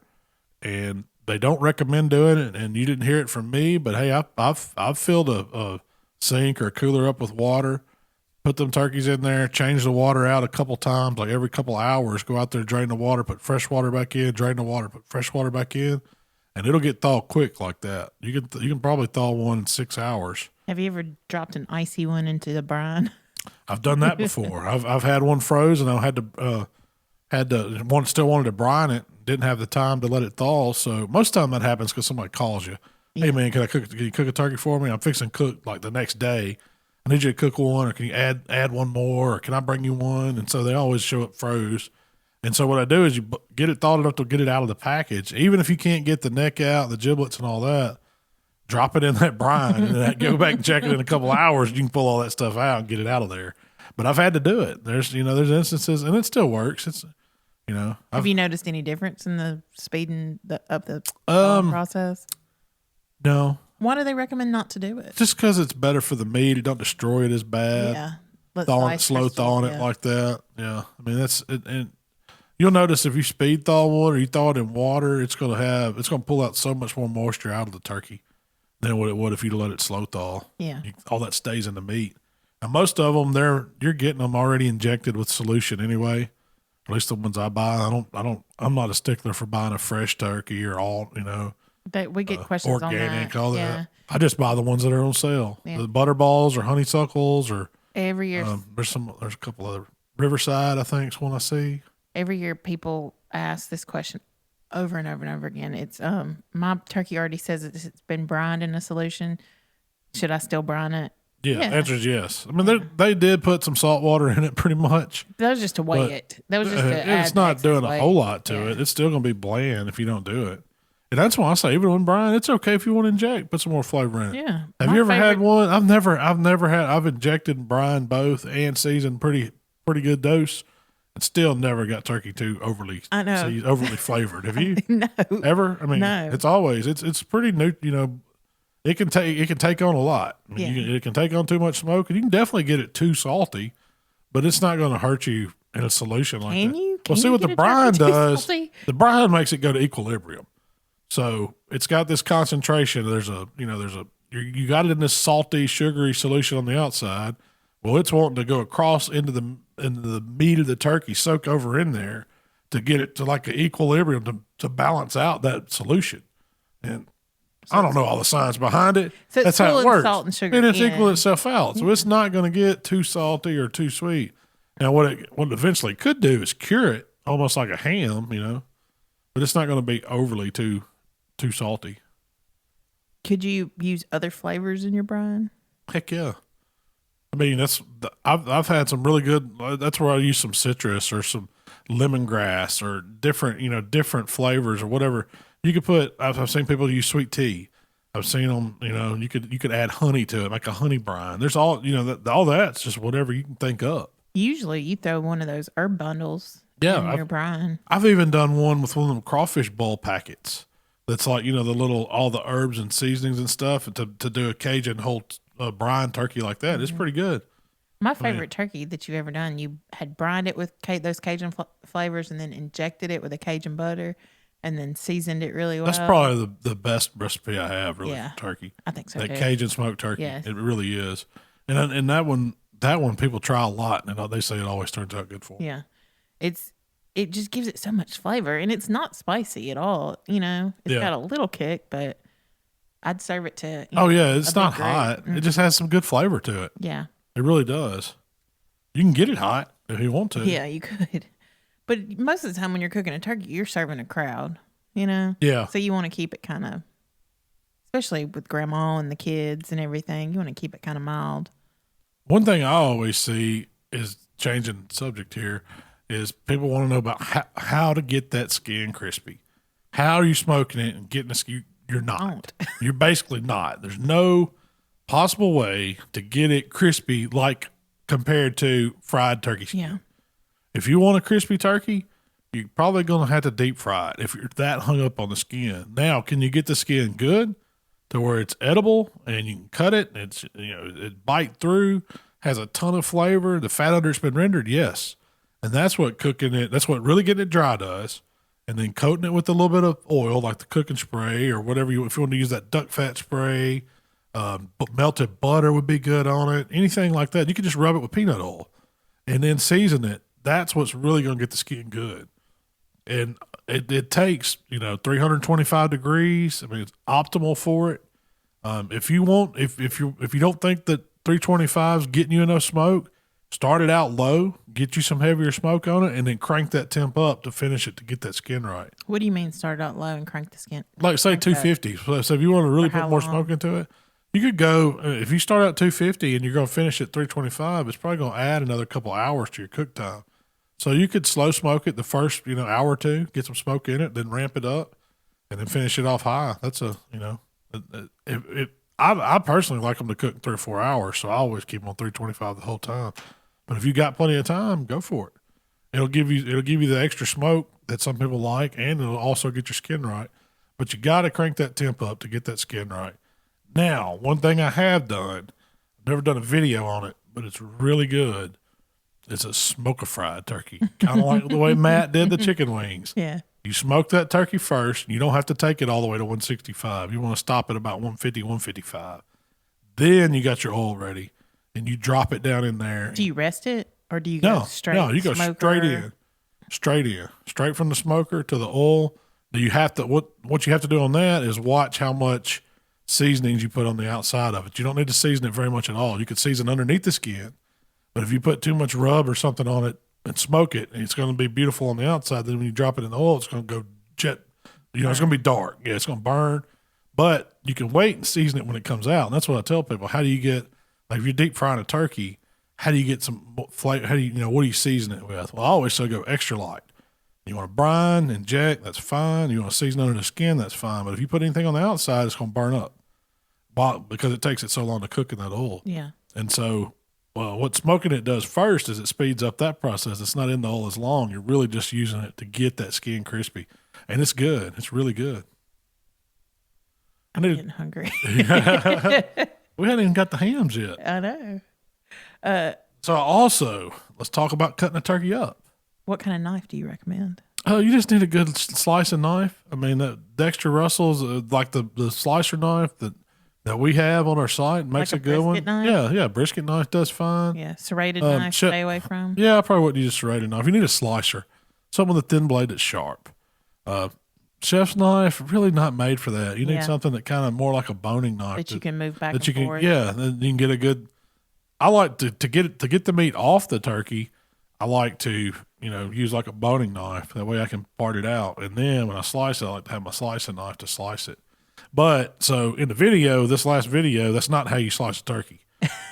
And they don't recommend doing it, and you didn't hear it from me. But hey, I've filled a sink or a cooler up with water, put them turkeys in there, change the water out a couple times, like every couple hours. Go out there, drain the water, put fresh water back in, drain the water, put fresh water back in, and it'll get thawed quick like that. You can probably thaw one in 6 hours. Have you ever dropped an icy one into the brine? I've done that before. I've had one frozen. I still wanted to brine it. Didn't have the time to let it thaw. So most of the time that happens because somebody calls you. Hey man, can you cook a turkey for me? I'm fixing to cook like the next day. I need you to cook one, or can you add one more, or can I bring you one? And so they always show up froze. And so what I do is you get it thawed enough to get it out of the package. Even if you can't get the neck out, the giblets and all that, drop it in that brine and then go back and check it in a couple hours. You can pull all that stuff out and get it out of there. But I've had to do it. There's instances, and it still works. It's, have you noticed any difference in the speeding up the process? No. Why do they recommend not to do it? Just because it's better for the meat. It don't destroy it as bad. Yeah. Slow thawing it like that. Yeah. I mean, that's it. And you'll notice if you speed thaw wood or you thaw it in water, it's going to pull out so much more moisture out of the turkey than what it would if you let it slow thaw. Yeah. All that stays in the meat. And most of them, you're getting them already injected with solution anyway. At least the ones I buy. I'm not a stickler for buying a fresh turkey or all, we get questions organic, on that. all that. I just buy the ones that are on sale. Yeah. The butterballs or honeysuckles or every year. There's a couple other Riverside, I think is one I see. Every year people ask this question. over and over and over again. It's my turkey already says it's been brined in a solution. Should I still brine it? Yeah, answer is yes. I mean, they did put some salt water in it pretty much. That was just to weigh it. That was just to add it's not doing weight. A whole lot to it. It's still going to be bland if you don't do it. And that's why I say, even when brine, it's okay if you want to inject, put some more flavor in it. Yeah. Have you ever had one? I've injected brine both and seasoned pretty good dose. And still never got turkey too overly flavored. Have you? No. Ever? I mean, no. It's always it's pretty new. You know, it can take on a lot. I mean, it can take on too much smoke, and you can definitely get it too salty, but it's not going to hurt you in a solution like that. Well, see what the brine does. The brine makes it go to equilibrium. So it's got this concentration. You got it in this salty, sugary solution on the outside. Well, it's wanting to go across into the meat of the turkey, soak over in there to get it to like an equilibrium to balance out that solution. And I don't know all the science behind it. So that's how it works. Salt and sugar and it's equaling itself out. So it's not going to get too salty or too sweet. Now, what it eventually could do is cure it almost like a ham, but it's not going to be overly too salty. Could you use other flavors in your brine? Heck yeah. I mean, I've had some really good. That's where I use some citrus or some lemongrass or different flavors or whatever. You could put. I've seen people use sweet tea. I've seen them. You could add honey to it, like a honey brine. There's all all that's just whatever you can think of. Usually, you throw one of those herb bundles in your brine. I've even done one with one of them crawfish bowl packets. That's like all the herbs and seasonings and stuff to do a Cajun whole brine turkey like that. It's pretty good. My favorite turkey that you ever done, you had brined it with those Cajun flavors and then injected it with a Cajun butter and then seasoned it really well. That's probably the best recipe I have, really, for turkey. I think so, that too. Cajun smoked turkey. Yes. It really is. And that one people try a lot, and they say it always turns out good for them. Yeah. It just gives it so much flavor, and it's not spicy at all. It's got a little kick, but I'd serve it to. It's not hot. Mm-hmm. It just has some good flavor to it. Yeah, it really does. You can get it hot if you want to. Yeah, you could. But most of the time when you're cooking a turkey, you're serving a crowd. Yeah. So you want to keep it kind of, especially with grandma and the kids and everything. You want to keep it kind of mild. One thing I always see is, changing subject here, is people want to know about how to get that skin crispy. How are you smoking it and getting the skin? You're not. You're basically not. There's no possible way to get it crispy like compared to fried turkey skin. Yeah. If you want a crispy turkey, you're probably going to have to deep fry it if you're that hung up on the skin. Now, can you get the skin good to where it's edible and you can cut it and it's it bite through, has a ton of flavor, the fat under it's been rendered? Yes. And that's what really getting it dry does. And then coating it with a little bit of oil, like the cooking spray or whatever if you want to use that duck fat spray, melted butter would be good on it. Anything like that. You can just rub it with peanut oil and then season it. That's what's really going to get the skin good. And it takes, 325 degrees. I mean, it's optimal for it. If you don't think that 325 is getting you enough smoke, start it out low, get you some heavier smoke on it, and then crank that temp up to finish it to get that skin right. What do you mean start out low and crank the skin? Like say 250. So if you want to really put more smoke into it, you could go, if you start out 250 and you're going to finish at 325, it's probably going to add another couple hours to your cook time. So you could slow smoke it the first, hour or two, get some smoke in it, then ramp it up, and then finish it off high. That's I personally like them to cook 3 or 4 hours, so I always keep them on 325 the whole time. But if you got plenty of time, go for it. It'll give you the extra smoke that some people like, and it'll also get your skin right. But you got to crank that temp up to get that skin right. Now, one thing I have done, I've never done a video on it, but it's really good. It's a smoke-a-fried turkey, kind of like the way Matt did the chicken wings. Yeah. You smoke that turkey first. You don't have to take it all the way to 165. You want to stop at about 150, 155. Then you got your oil ready, and you drop it down in there. Do you rest it, or do you go straight? No, you go straight in, straight from the smoker to the oil. Do you have to? What you have to do on that is watch how much seasonings you put on the outside of it. You don't need to season it very much at all. You could season underneath the skin, but if you put too much rub or something on it and smoke it, and it's going to be beautiful on the outside, then when you drop it in the oil, it's going to go You know, it's going to be dark. Yeah, it's going to burn. But you can wait and season it when it comes out. And that's what I tell people. How do you get, like if you're deep frying a turkey, how do you get some flavor? How do you, what do you season it with? Well, I always say go extra light. You want to brine, inject, that's fine. You want to season under the skin, that's fine. But if you put anything on the outside, it's going to burn up because it takes it so long to cook in that oil. Yeah. And so what smoking it does first is it speeds up that process. It's not in the oil as long. You're really just using it to get that skin crispy. And it's good. It's really good. I'm getting hungry. We hadn't even got the hams yet. I know. So also, let's talk about cutting a turkey up. What kind of knife do you recommend? Oh, you just need a good slicing knife. I mean, Dexter Russell's like the slicer knife that we have on our site makes like a good one. Knife? Yeah, brisket knife does fine. Yeah, serrated knife, stay away from. Yeah, I probably wouldn't use a serrated knife. You need a slicer, something with a thin blade that's sharp. Chef's knife, really not made for that. You need something that kind of more like a boning knife that you can move back and forth. Yeah, then you can get a good. I like to get the meat off the turkey. I like to use like a boning knife. That way I can part it out, and then when I slice it, I like to have my slicing knife to slice it. But so in the video, this last video, that's not how you slice a turkey.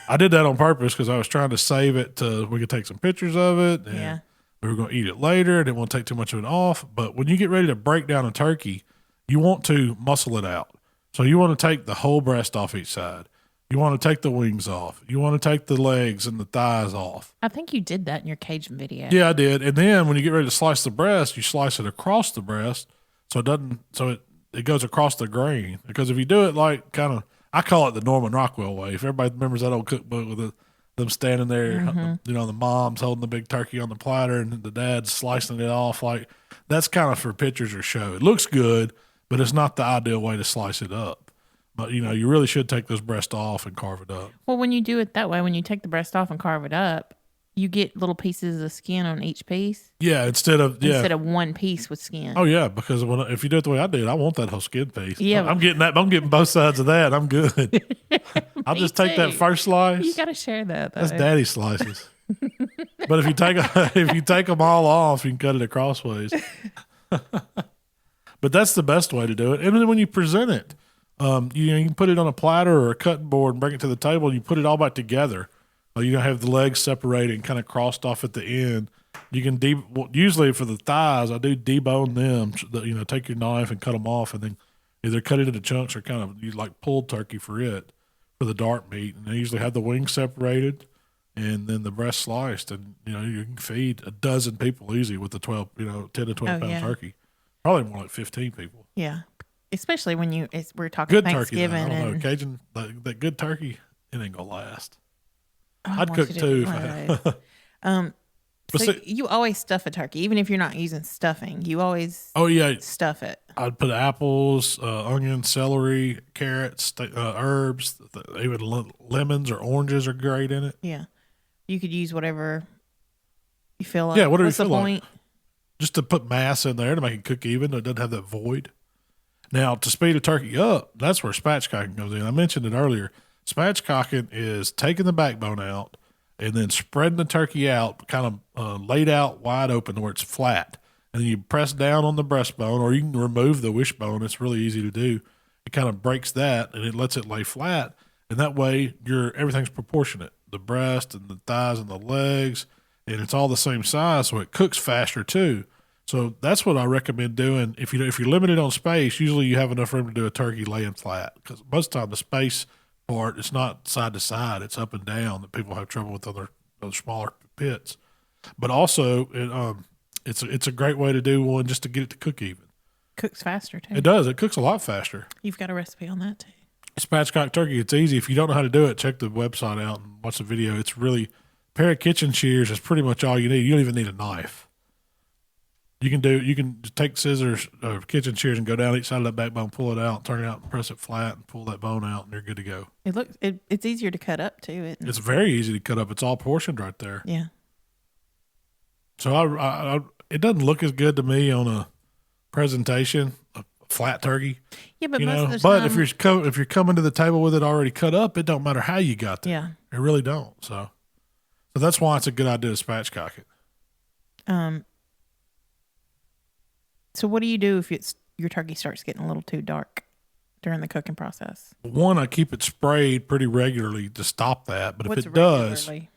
I did that on purpose because I was trying to save it to we could take some pictures of it. And we were going to eat it later. Didn't want to take too much of it off. But when you get ready to break down a turkey, you want to muscle it out. So you want to take the whole breast off each side. You want to take the wings off. You want to take the legs and the thighs off. I think you did that in your Cajun video. Yeah, I did. And then when you get ready to slice the breast, you slice it across the breast so it goes across the grain. Because if you do it like I call it the Norman Rockwell way. If everybody remembers that old cookbook with them standing there, the mom's holding the big turkey on the platter and the dad's slicing it off, like that's kind of for pictures or show. It looks good, but it's not the ideal way to slice it up. But, you really should take those breasts off and carve it up. Well, when you do it that way, when you take the breast off and carve it up, you get little pieces of skin on each piece. Yeah, instead of one piece with skin. Oh yeah, because if you do it the way I did, I want that whole skin piece. Yeah, I'm getting that. I'm getting both sides of that. I'm good. I'll just take that first slice. You got to share that. Though. That's daddy slices. But if you take them all off, you can cut it crossways. But that's the best way to do it. And then when you present it, you can put it on a platter or a cutting board and bring it to the table. And you put it all back together. You don't have the legs separated and kind of crossed off at the end. You can usually for the thighs, I do debone them. Take your knife and cut them off, and then either cut it into chunks or kind of use like pulled turkey for the dark meat. And they usually have the wings separated, and then the breast sliced. And you can feed a dozen people easy with the 10 to 12 pound turkey. Probably more like 15 people. Yeah, especially when we're talking good Thanksgiving. Turkey, I don't know, Cajun, that good turkey, it ain't gonna last. I'd cook too. So you always stuff a turkey, even if you're not using stuffing. You always stuff it. I'd put apples, onions, celery, carrots, herbs, even lemons or oranges are great in it. Yeah, you could use whatever you feel like. Yeah, whatever What's you feel the point? Like. Just to put mass in there to make it cook even. It doesn't have that void. Now, to speed a turkey up, that's where spatchcocking goes in. I mentioned it earlier. Spatchcocking is taking the backbone out and then spreading the turkey out, kind of laid out wide open where it's flat. And then you press down on the breastbone, or you can remove the wishbone. It's really easy to do. It kind of breaks that, and it lets it lay flat. And that way, everything's proportionate. The breast and the thighs and the legs, and it's all the same size, so it cooks faster too. So that's what I recommend doing. If you're limited on space, usually you have enough room to do a turkey laying flat, because most of the time the space part, it's not side to side, it's up and down that people have trouble with other smaller pits. But also, it's a great way to do one just to get it to cook even. Cooks faster too. It does. It cooks a lot faster. You've got a recipe on that too. Spatchcock turkey. It's easy. If you don't know how to do it, check the website out and watch the video. It's really a pair of kitchen shears is pretty much all you need. You don't even need a knife. You can just take scissors or kitchen shears and go down each side of that backbone, pull it out, turn it out, and press it flat, and pull that bone out, and you're good to go. It's easier to cut up too. It's very easy to cut up. It's all portioned right there. Yeah. So it doesn't look as good to me on a presentation, a flat turkey. Yeah, but most of the time, if you're coming to the table with it already cut up, it don't matter how you got there. Yeah. It really don't. So that's why it's a good idea to spatchcock it. So what do you do if your turkey starts getting a little too dark during the cooking process? One, I keep it sprayed pretty regularly to stop that. But What's if it does, regularly?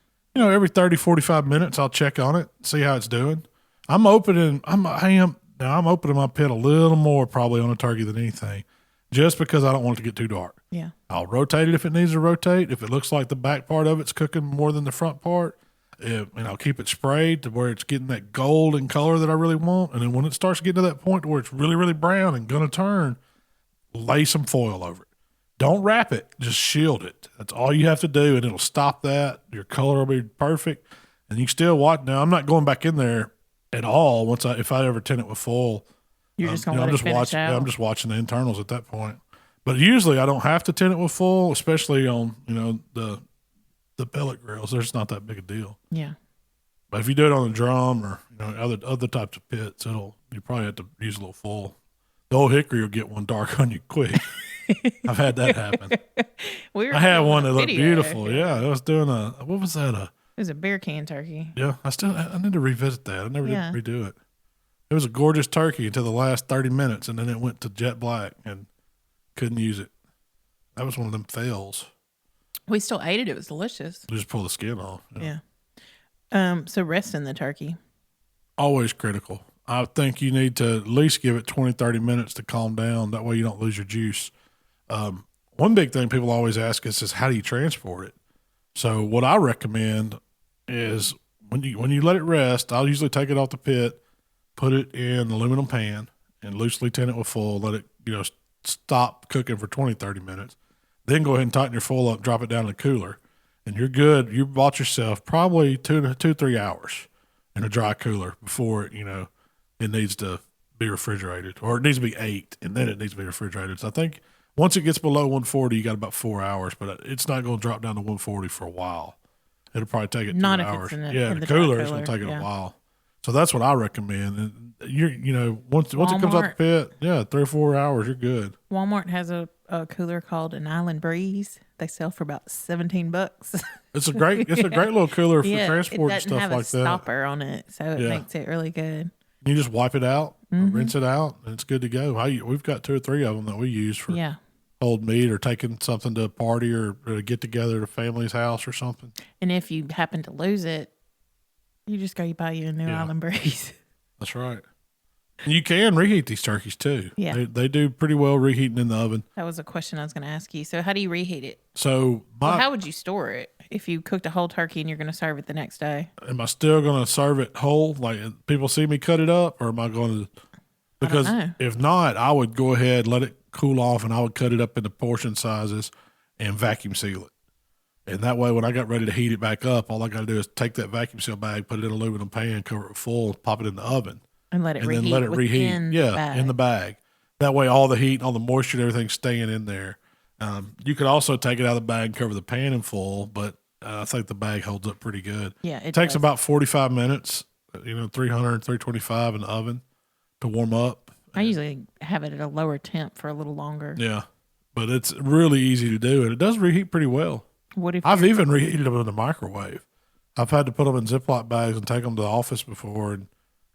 every 30, 45 minutes, I'll check on it, see how it's doing. I'm opening my pit a little more probably on a turkey than anything, just because I don't want it to get too dark. Yeah. I'll rotate it if it needs to rotate. If it looks like the back part of it's cooking more than the front part, and I'll keep it sprayed to where it's getting that golden color that I really want. And then when it starts getting to that point where it's really, really brown and going to turn, lay some foil over it. Don't wrap it, just shield it. That's all you have to do, and it'll stop that. Your color will be perfect, and you still watch. Now, I'm not going back in there at all if I ever tint it with foil. You're just going to let it finish out? Yeah, I'm just watching the internals at that point. But usually I don't have to tint it with foil, especially on the pellet grills. There's not that big a deal. Yeah. But if you do it on a drum or other types of pits, you probably have to use a little foil. The old hickory will get one dark on you quick. I've had that happen. I had one that looked beautiful. Yeah, I was doing what was that? It was a beer can turkey. Yeah, I need to revisit that. I never did redo it. It was a gorgeous turkey until the last 30 minutes, and then it went to jet black and couldn't use it. That was one of them fails. We still ate it. It was delicious. You just pull the skin off. Yeah. So resting the turkey. Always critical. I think you need to at least give it 20, 30 minutes to calm down. That way you don't lose your juice. One big thing people always ask us is how do you transport it? So what I recommend is when you let it rest, I'll usually take it off the pit, put it in an aluminum pan and loosely tint it with foil, let it, stop cooking for 20, 30 minutes. Then go ahead and tighten your foil up, drop it down in the cooler, and you're good. You bought yourself probably 3 hours in a dry cooler before, it needs to be refrigerated, or it needs to be ate, and then it needs to be refrigerated. So I think once it gets below 140, you got about 4 hours, but it's not going to drop down to 140 for a while. It'll probably take it 2 Not if hours. it's in the cooler, it's going to take it a while. So that's what I recommend. And once it comes out the pit, 3 or 4 hours, you're good. Walmart has a cooler called an Island Breeze. They sell for about $17. It's a great little cooler for transport and stuff like that. It doesn't have a stopper on it, so it makes it really good. You just wipe it out, rinse it out, and it's good to go. We've got 2 or 3 of them that we use for old meat or taking something to a party or a get together at a family's house or something. And if you happen to lose it, you just go buy you a new Island Breeze. That's right. And you can reheat these turkeys too. Yeah. They do pretty well reheating in the oven. That was a question I was going to ask you. So how do you reheat it? So how would you store it if you cooked a whole turkey and you're going to serve it the next day? Am I still going to serve it whole? Like people see me cut it up, or am I going to? Because if not, I would go ahead, let it cool off, and I would cut it up into portion sizes and vacuum seal it. And that way, when I got ready to heat it back up, all I got to do is take that vacuum seal bag, put it in an aluminum pan, cover it with foil, pop it in the oven. And let it reheat. Then let it reheat. In the bag. That way, all the heat, all the moisture, and everything's staying in there. You could also take it out of the bag and cover the pan in full, but I think the bag holds up pretty good. Yeah, it takes about 45 minutes, 300, 325 in the oven to warm up. I usually have it at a lower temp for a little longer. Yeah, but it's really easy to do, and it does reheat pretty well. I've even reheated them in the microwave. I've had to put them in Ziploc bags and take them to the office before, and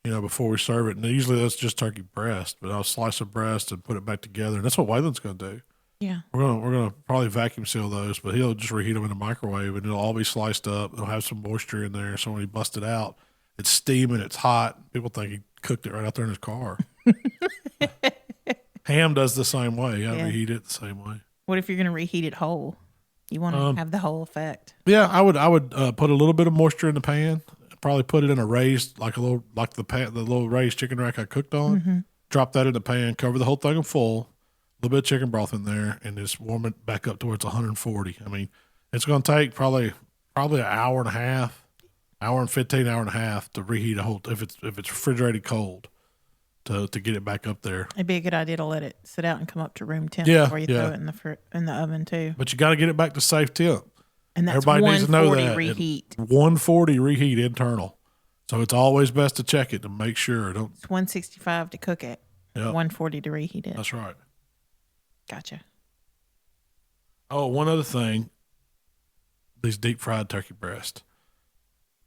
before we serve it. And usually that's just turkey breast, but I'll slice a breast and put it back together, and that's what Waylon's going to do. Yeah, we're gonna probably vacuum seal those, but he'll just reheat them in the microwave, and it'll all be sliced up. It'll have some moisture in there, so when he busts it out, it's steaming, it's hot. People think he cooked it right out there in his car. Ham does the same way. I reheat it the same way. What if you're going to reheat it whole? You want to have the whole effect. Yeah, I would put a little bit of moisture in the pan. Probably put it in a raised, the little raised chicken rack I cooked on. Mm-hmm. Drop that in the pan, cover the whole thing in full, a little bit of chicken broth in there, and just warm it back up to where it's 140. I mean, it's going to take probably an hour and a half, hour and 15, hour and a half to reheat a whole, if it's refrigerated cold, to get it back up there. It'd be a good idea to let it sit out and come up to room temp before you throw it in the oven too. But you got to get it back to safe temp. And that's everybody needs to know that. Reheat. 140 reheat internal. So it's always best to check it to make sure. It's 165 to cook it. Yep. 140 to reheat it. That's right. Gotcha. Oh, one other thing. These deep fried turkey breasts.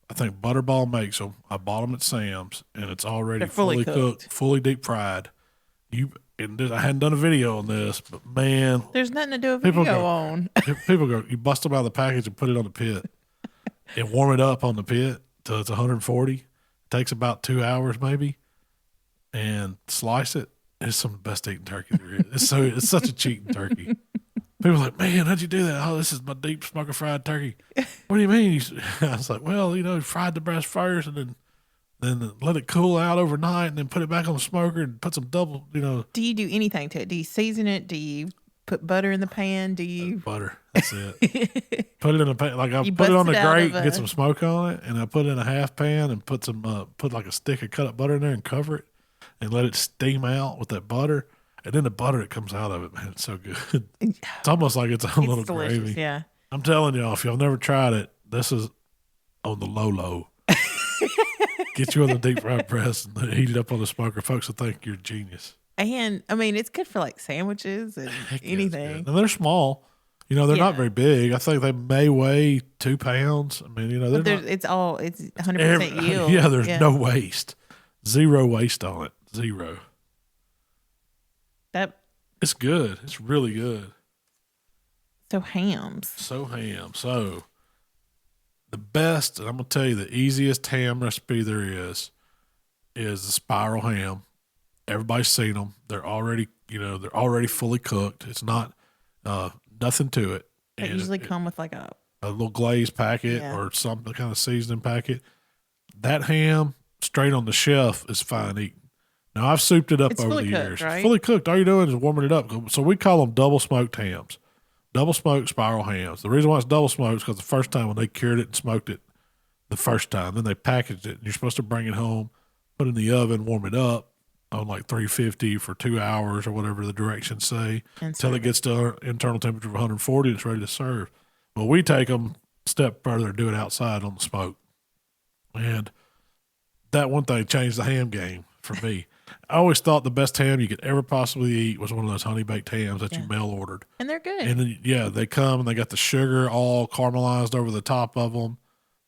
I think Butterball makes them. I bought them at Sam's, and it's already fully cooked, fully deep fried. and I hadn't done a video on this, but man, there's nothing to do a video on. People go, you bust them out of the package and put it on the pit and warm it up on the pit till it's 140. It takes about 2 hours maybe, and slice it. It's some of the best eating turkey there is. It's such a cheating turkey. People are like, man, how'd you do that? Oh, this is my deep smoker fried turkey. What do you mean? I was like, well, fried the breast first and then let it cool out overnight and then put it back on the smoker and put some double, Do you do anything to it? Do you season it? Do you put butter in the pan? Do you? Butter. That's it. Put it in a pan. Like I put it on the grate and get some smoke on it. And I put it in a half pan and put like a stick of cut up butter in there and cover it and let it steam out with that butter. And then the butter that comes out of it, man, it's so good. It's almost like its own little gravy. Yeah. I'm telling y'all, if y'all never tried it, this is on the low. Get you on the deep fried press and heat it up on the smoker. Folks will think you're a genius. And I mean, it's good for like sandwiches and anything. And they're small. They're not very big. I think they may weigh 2 pounds. I mean, it's 100% yield. Yeah, there's no waste. Zero waste on it. Zero. It's good. It's really good. So hams. So the best, and I'm going to tell you the easiest ham recipe there is the spiral ham. Everybody's seen them. They're already fully cooked. It's not nothing to it. They usually come with like a little glazed packet or some kind of seasoning packet. That ham straight on the shelf is fine eating. Now, I've souped it up over the years. Right? It's fully cooked. All you're doing is warming it up. So we call them double smoked hams, double smoked spiral hams. The reason why it's double smoked is because the first time when they cured it and smoked it the first time, then they packaged it. And you're supposed to bring it home, put it in the oven, warm it up on like 350 for 2 hours or whatever the directions say until it gets to internal temperature of 140 and it's ready to serve. Well, we take them a step further and do it outside on the smoke. And that one thing changed the ham game for me. I always thought the best ham you could ever possibly eat was one of those honey baked hams that you mail ordered. And they're good. And then, they come and they got the sugar all caramelized over the top of them.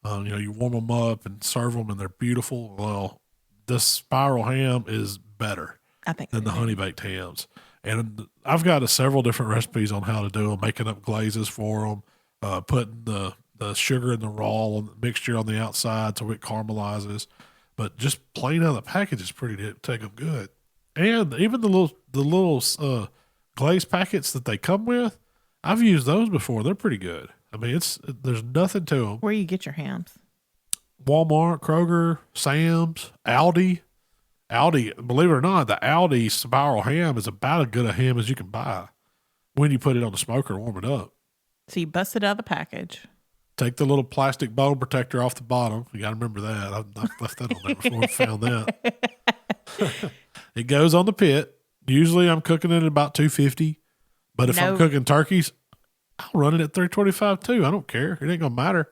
You warm them up and serve them and they're beautiful. Well, this spiral ham is better than the honey baked hams. And I've got several different recipes on how to do them, making up glazes for them, putting the sugar and the raw mixture on the outside so it caramelizes. But just plain out of the package is pretty to take them good. And even the little glaze packets that they come with, I've used those before. They're pretty good. I mean, there's nothing to them. Where you get your hams? Walmart, Kroger, Sam's, Aldi. Believe it or not, the Aldi spiral ham is about as good a ham as you can buy when you put it on the smoker and warm it up. So you bust it out of the package. Take the little plastic bone protector off the bottom. You got to remember that. I've left that on there before I found that. It goes on the pit. Usually I'm cooking it at about 250. But if I'm cooking turkeys, I'll run it at 325 too. I don't care. It ain't going to matter.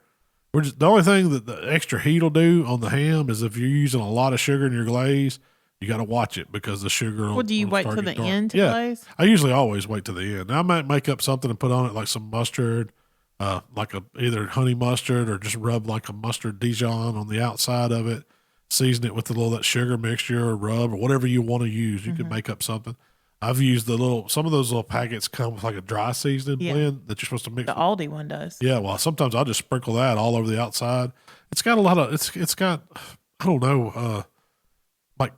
The only thing that the extra heat will do on the ham is if you're using a lot of sugar in your glaze, you got to watch it because the sugar. Well, do you wait till the end to glaze? I usually always wait to the end. Now, I might make up something and put on it like some mustard. Like either honey mustard or just rub like a mustard Dijon on the outside of it, season it with that sugar mixture or rub or whatever you want to use. You can make up something. I've used some of those little packets come with like a dry seasoning blend that you're supposed to mix. The Aldi one does. Yeah. Well, sometimes I'll just sprinkle that all over the outside. It's got a lot of, it's got, I don't know, like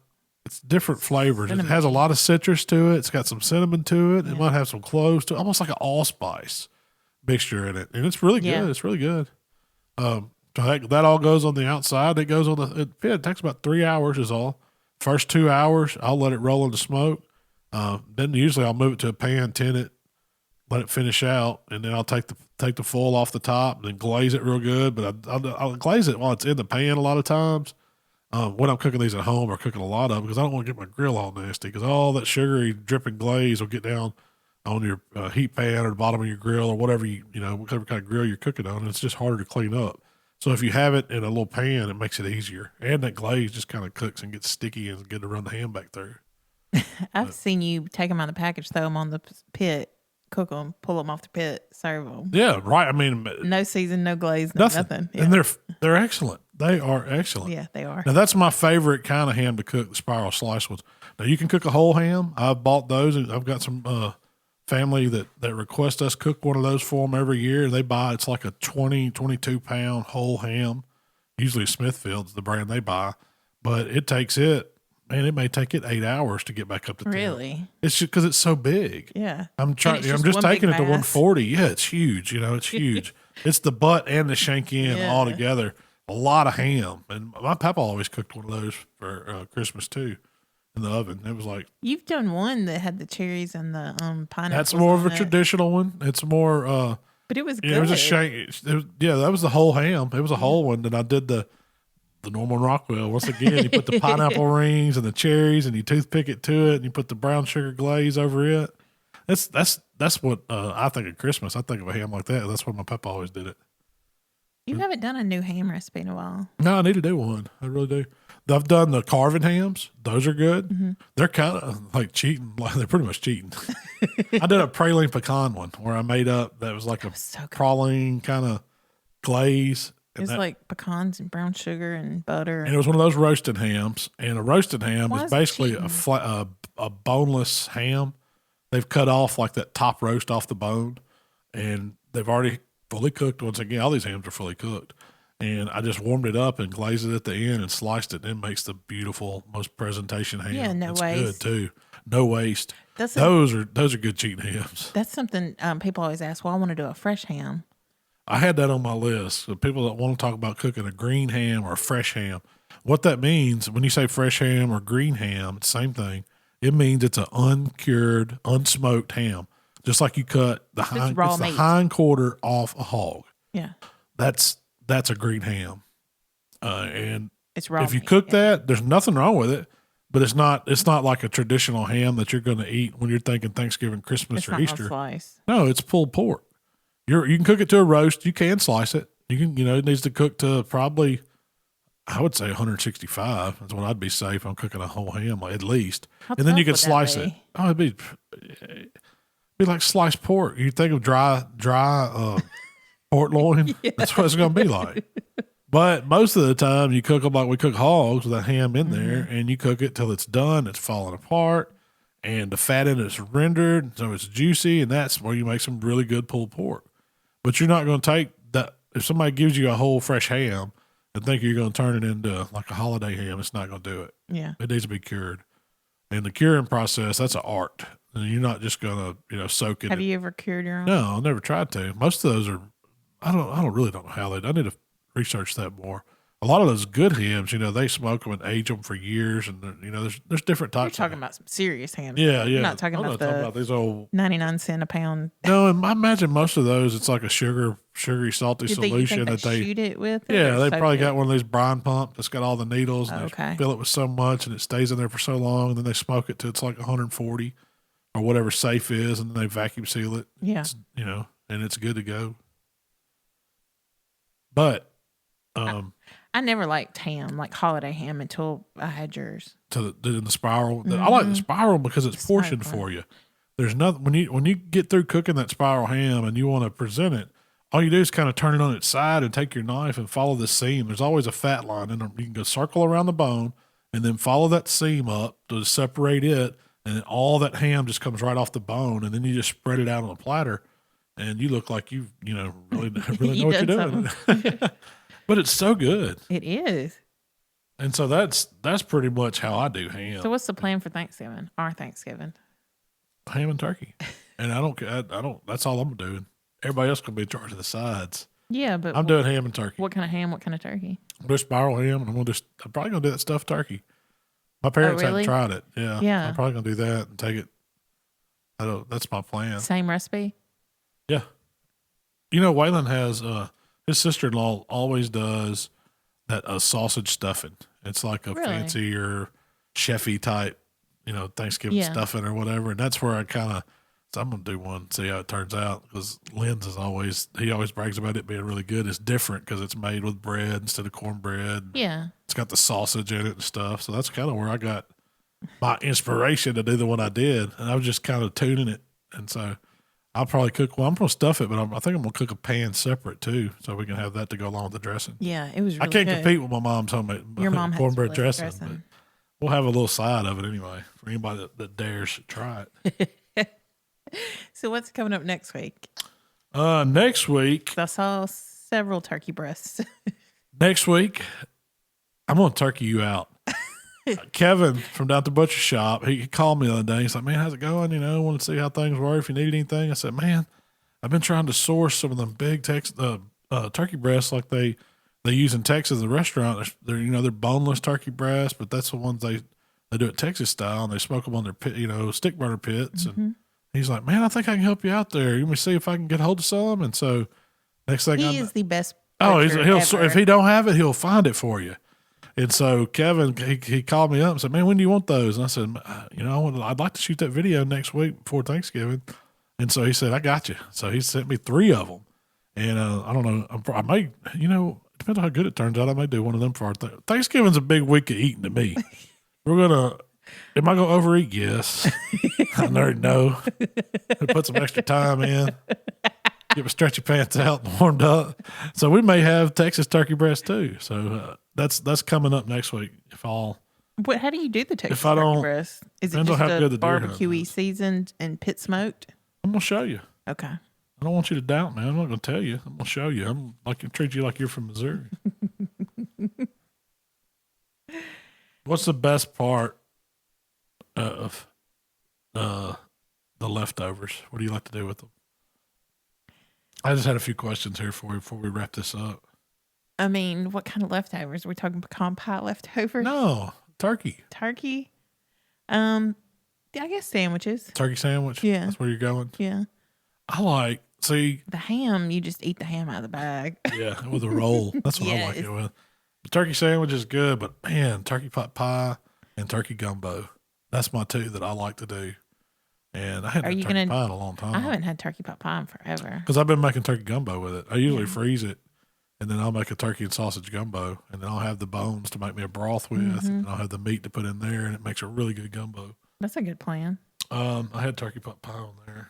it's different flavors. Cinnamon. It has a lot of citrus to it. It's got some cinnamon to it. It might have some cloves to it, almost like an allspice mixture in it, and it's really good. It's really good. That all goes on the outside. It goes on the pit. It takes about 3 hours is all. First 2 hours, I'll let it roll in the smoke. Then usually I'll move it to a pan, tin it, let it finish out, and then I'll take the foil off the top and then glaze it real good. But I'll glaze it while it's in the pan a lot of times. When I'm cooking these at home or cooking a lot of them, because I don't want to get my grill all nasty, because all that sugary dripping glaze will get down on your heat pan or the bottom of your grill or whatever whatever kind of grill you're cooking on. And it's just harder to clean up. So if you have it in a little pan, it makes it easier. And that glaze just kind of cooks and gets sticky and it's good to run the ham back through. I've seen you take them out of the package, throw them on the pit, cook them, pull them off the pit, serve them. Yeah, right. I mean, no season, no glaze, nothing. Yeah. And they're excellent. They are excellent. Yeah, they are. Now that's my favorite kind of ham to cook, the spiral slice ones. Now you can cook a whole ham. I've bought those, and I've got some family that request us cook one of those for them every year. They buy, it's like a 22 pound whole ham. Usually Smithfield's the brand they buy, but it takes it may take it 8 hours to get back up to 10. Really? It's just because it's so big. Yeah. I'm just taking it to 140. Yeah, it's huge. It's huge. It's the butt and the shank end all together. A lot of ham. And my papa always cooked one of those for Christmas too in the oven. It was like. You've done one that had the cherries and the pineapple. That's more of a traditional one. It's more. But it was good. It was a shank. That was the whole ham. It was a whole one. Then I did the Norman Rockwell. Once again, you put the pineapple rings and the cherries, and you toothpick it to it, and you put the brown sugar glaze over it. That's what I think of Christmas. I think of a ham like that. That's why my papa always did it. You haven't done a new ham recipe in a while. No, I need to do one. I really do. I've done the carving hams. Those are good. Mm-hmm. They're kind of like cheating. They're pretty much cheating. I did a praline pecan one where I made up that was like praline kind of glaze. It was like pecans and brown sugar and butter. And it was one of those roasted hams. And a roasted ham is basically a boneless ham. They've cut off like that top roast off the bone. And they've already fully cooked. Once again, all these hams are fully cooked. And I just warmed it up and glazed it at the end and sliced it. And it makes the beautiful, most presentation ham. Yeah, no It's waste. good too. No waste. Those are good cheating hams. That's something people always ask. Well, I want to do a fresh ham. I had that on my list. So people that want to talk about cooking a green ham or a fresh ham, what that means when you say fresh ham or green ham, it's the same thing. It means it's an uncured, unsmoked ham, just like you cut the hind quarter off a hog. Yeah, that's a green ham, and it's raw. If you cook that, there's nothing wrong with it. But it's not like a traditional ham that you're going to eat when you're thinking Thanksgiving, Christmas, or Easter. No, it's pulled pork. You can cook it to a roast. You can slice it. You can, it needs to cook to probably, I would say 165. That's what I'd be safe on cooking a whole ham, at least. And then you can slice it. Oh, it'd be like sliced pork. You think of dry pork loin. Yeah. That's what it's going to be like. But most of the time you cook them like we cook hogs with that ham in there, and you cook it till it's done. It's falling apart. And the fat in it's rendered, so it's juicy, and that's where you make some really good pulled pork. But you're not going to take that. If somebody gives you a whole fresh ham and think you're going to turn it into like a holiday ham, it's not going to do it. Yeah. It needs to be cured. And the curing process, that's an art. And you're not just going to, soak it. Have you ever cured your own? No, I've never tried to. Most of those are, I don't know how I need to research that more. A lot of those good hams, they smoke them and age them for years, and there's different types. You're talking about some serious hams. Yeah. You're not talking about these old 99 cents a pound. No, and I imagine most of those, it's like a sugary, salty solution that they shoot it with. Yeah, they probably got one of these brine pump that's got all the needles, and they fill it with so much, and it stays in there for so long, and then they smoke it to it's like 140 or whatever safe is, and then they vacuum seal it. Yeah, and it's good to go. But I never liked ham, like holiday ham, until I had yours. In the spiral. I like the spiral because it's portioned for you. There's nothing when you get through cooking that spiral ham and you want to present it, all you do is kind of turn it on its side and take your knife and follow the seam. There's always a fat line in there. You can go circle around the bone and then follow that seam up to separate it, and then all that ham just comes right off the bone, and then you just spread it out on a platter, and you look like you really know what you're doing. But it's so good. It is. And so that's pretty much how I do ham. So what's the plan for Thanksgiving? Our Thanksgiving? Ham and turkey. And I don't, that's all I'm doing. Everybody else can be in charge of the sides. Yeah, but I'm doing ham and turkey. What kind of ham? What kind of turkey? I'm spiral ham, and I'm probably going to do that stuffed turkey. My parents haven't tried it. Yeah. I'm probably going to do that and take it. That's my plan. Same recipe? Yeah. Waylon has, his sister-in-law always does that sausage stuffing. It's like a fancier chefy type, Thanksgiving stuffing or whatever. And that's where I'm going to do one, see how it turns out. Because Lynn's he always brags about it being really good. It's different because it's made with bread instead of cornbread. Yeah. It's got the sausage in it and stuff. So that's kind of where I got my inspiration to do the one I did. And I was just kind of tuning it. And so I'll probably cook. Well, I'm gonna stuff it, but I think I'm gonna cook a pan separate too, so we can have that to go along with the dressing. Yeah, it was. Really I can't good. compete with my mom's homemade Your mom has cornbread really dressing. dressing. But we'll have a little side of it anyway for anybody that dares try it. So what's coming up next week? Next week. I saw several turkey breasts. Next week, I'm gonna turkey you out. Kevin from down at the butcher shop, he called me the other day. He's like, "Man, how's it going? You know, want to see how things were. If you need anything." I said, "Man, I've been trying to source some of them big turkey breasts like they use in Texas. The restaurant, they're boneless turkey breasts, but that's the ones they do it Texas style, and they smoke them on their pit, stick burner pits." Mm-hmm. And he's like, "Man, I think I can help you out there. You want me to see if I can get hold of some?" And so next thing he is the best. he'll ever. if he don't have it, he'll find it for you. And so Kevin, he called me up and said, "Man, when do you want those?" And I said, "I'd like to shoot that video next week before Thanksgiving." And so he said, "I got you." So he sent me 3 of them. And I don't know, I may, depends on how good it turns out, I may do one of them for our Thanksgiving's a big week of eating to me. Am I going to overeat? Yes. I already know. Put some extra time in. Get my stretchy pants out and warmed up. So we may have Texas turkey breast too. So that's coming up next week. How do you do the Texas turkey breast? Is it just a barbecue-y seasoned and pit smoked? I'm going to show you. Okay. I don't want you to doubt me. I'm not going to tell you. I'm going to show you. I'm like to treat you like you're from Missouri. What's the best part of the leftovers? What do you like to do with them? I just had a few questions here for you before we wrap this up. I mean, what kind of leftovers? Are we talking pecan pie leftovers? No, turkey. Turkey? I guess sandwiches. Turkey sandwich? Yeah. That's where you're going? Yeah. The ham, you just eat the ham out of the bag. Yeah, with a roll. That's what I like it with. The turkey sandwich is good, but man, turkey pot pie and turkey gumbo. That's my 2 that I like to do. And I hadn't had turkey pie in a long time. I haven't had turkey pot pie in forever. Because I've been making turkey gumbo with it. I usually freeze it, and then I'll make a turkey and sausage gumbo, and then I'll have the bones to make me a broth with, and I'll have the meat to put in there, and it makes a really good gumbo. That's a good plan. I had turkey pot pie on there.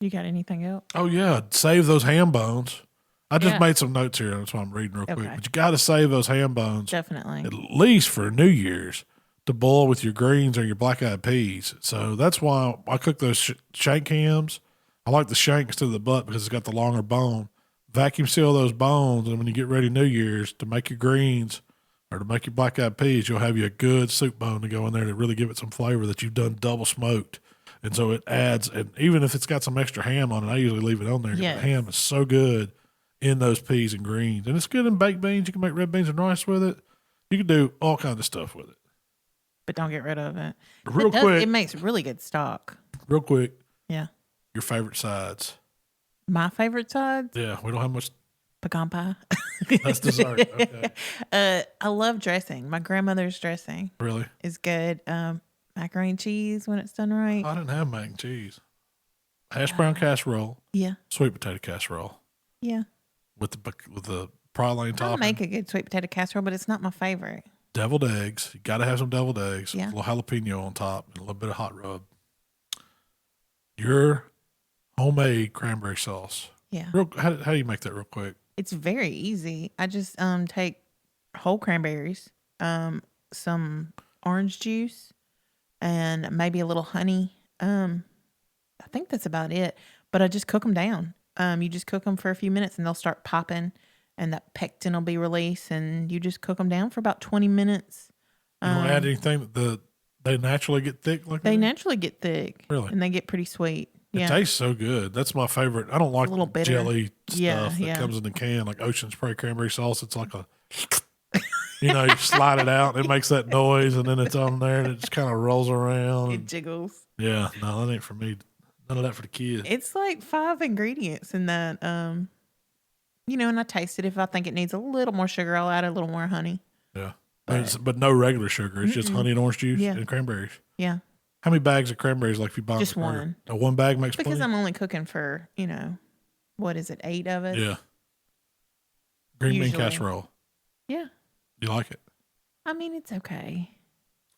You got anything else? Oh, yeah. Save those ham bones. I just made some notes here. That's why I'm reading real quick. But you got to save those ham bones. Definitely. At least for New Year's to boil with your greens or your black-eyed peas. So that's why I cook those shank hams. I like the shank instead of the butt because it's got the longer bone. Vacuum seal those bones, and when you get ready New Year's to make your greens or to make your black-eyed peas, you'll have you a good soup bone to go in there to really give it some flavor that you've done double smoked. And so it adds, and even if it's got some extra ham on it, I usually leave it on there. Yes. The ham is so good in those peas and greens. And it's good in baked beans. You can make red beans and rice with it. You can do all kinds of stuff with it. But don't get rid of it. Real quick. It makes really good stock. Real quick. Yeah. Your favorite sides. My favorite sides? Yeah, we don't have much. Pecan pie. That's dessert. Okay. I love dressing. My grandmother's dressing. Really? Is good. Macaroni and cheese when it's done right. I didn't have mac and cheese. Hash brown casserole. Yeah. Sweet potato casserole. Yeah. With the praline topping. I make a good sweet potato casserole, but it's not my favorite. Deviled eggs. You got to have some deviled eggs. Yeah. A little jalapeno on top and a little bit of hot rub. Your homemade cranberry sauce. Yeah. How do you make that real quick? It's very easy. I just take whole cranberries, some orange juice, and maybe a little honey. I think that's about it. But I just cook them down. You just cook them for a few minutes and they'll start popping and that pectin will be released and you just cook them down for about 20 minutes. You don't add anything that they naturally get thick like that? They naturally get thick. Really? And they get pretty sweet. It tastes so good. That's my favorite. I don't like a little bitter. Jelly stuff that comes in the can, like Ocean Spray cranberry sauce. It's like you slide it out, and it makes that noise, and then it's on there, and it just kind of rolls around. It jiggles. Yeah, no, that ain't for me. None of that for the kids. It's like 5 ingredients in that. And I taste it. If I think it needs a little more sugar, I'll add a little more honey. Yeah. But no regular sugar. It's just honey and orange juice and cranberries. Yeah. How many bags of cranberries, like if you buy just one? One bag makes because plenty? I'm only cooking for, what is it, 8 of it? Yeah. Green bean casserole. Yeah. You like it? I mean, it's okay.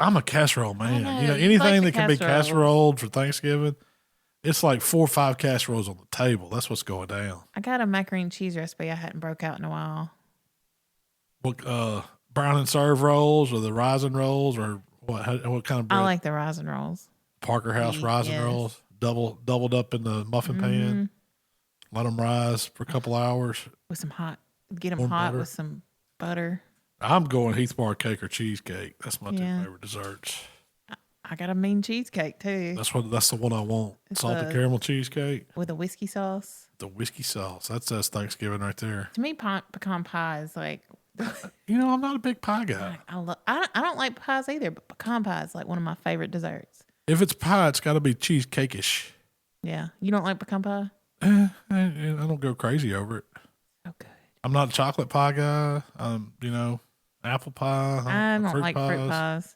I'm a casserole man. know, You know, you anything like the that can be casseroles. casseroled for Thanksgiving, it's like 4 or 5 casseroles on the table. That's what's going down. I got a macaroni and cheese recipe I hadn't broke out in a while. What brown and serve rolls or the rising rolls or what kind of bread? I like the rising rolls. Parker House rising Yes. rolls, doubled up in the muffin pan. Let them rise for a couple hours. With some get them Warm hot butter. with some butter. I'm going Heath bar cake or cheesecake. That's my two Yeah. favorite desserts. I got a mean cheesecake too. That's the one I want. Salted caramel cheesecake. With a whiskey sauce. The whiskey sauce. That's Thanksgiving right there. To me, pecan pie is like, You know, I'm not a big pie guy. I don't like pies either, but pecan pie is like one of my favorite desserts. If it's pie, it's got to be cheesecake-ish. Yeah. You don't like pecan pie? I don't go crazy over it. Oh, good. I'm not a chocolate pie guy. You know, apple pie. I don't fruit like pies. fruit pies.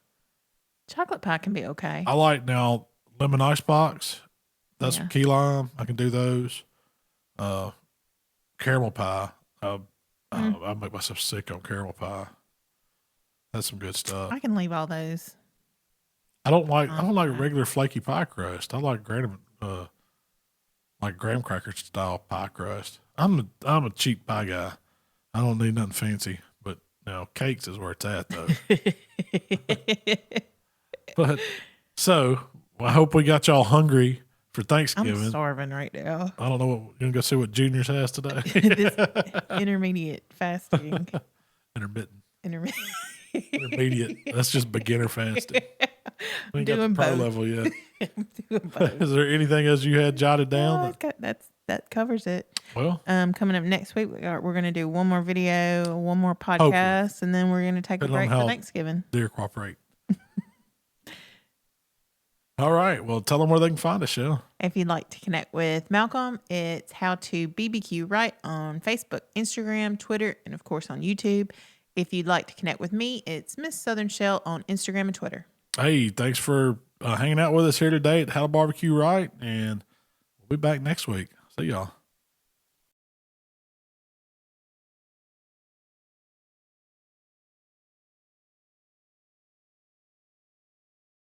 Chocolate pie can be okay. I like now lemon ice box. That's Yeah. key lime. I can do those. Caramel pie. I make myself sick on caramel pie. That's some good stuff. I can leave all those. I don't like regular flaky pie crust. I like graham cracker style pie crust. I'm a cheap pie guy. I don't need nothing fancy, but cakes is where it's at though. But so I hope we got y'all hungry for Thanksgiving. I'm starving right now. I don't know what you're gonna go see what Junior's has today. This intermediate fasting. Intermediate. That's just beginner fasting. We ain't got the Doing pro both. level yet. I'm doing both. Is there anything else you had jotted down? That covers it. Well, Coming up next week, we're going to do one more video, one more podcast, and then we're going to take a break for Thanksgiving. deer cooperate. All right. Well, tell them where they can find us, Shell. If you'd like to connect with Malcolm, it's HowToBBQRight on Facebook, Instagram, Twitter, and of course on YouTube. If you'd like to connect with me, it's Miss Southern Shell on Instagram and Twitter. Hey, thanks for hanging out with us here today at How to Barbecue Right, and we'll be back next week. See y'all.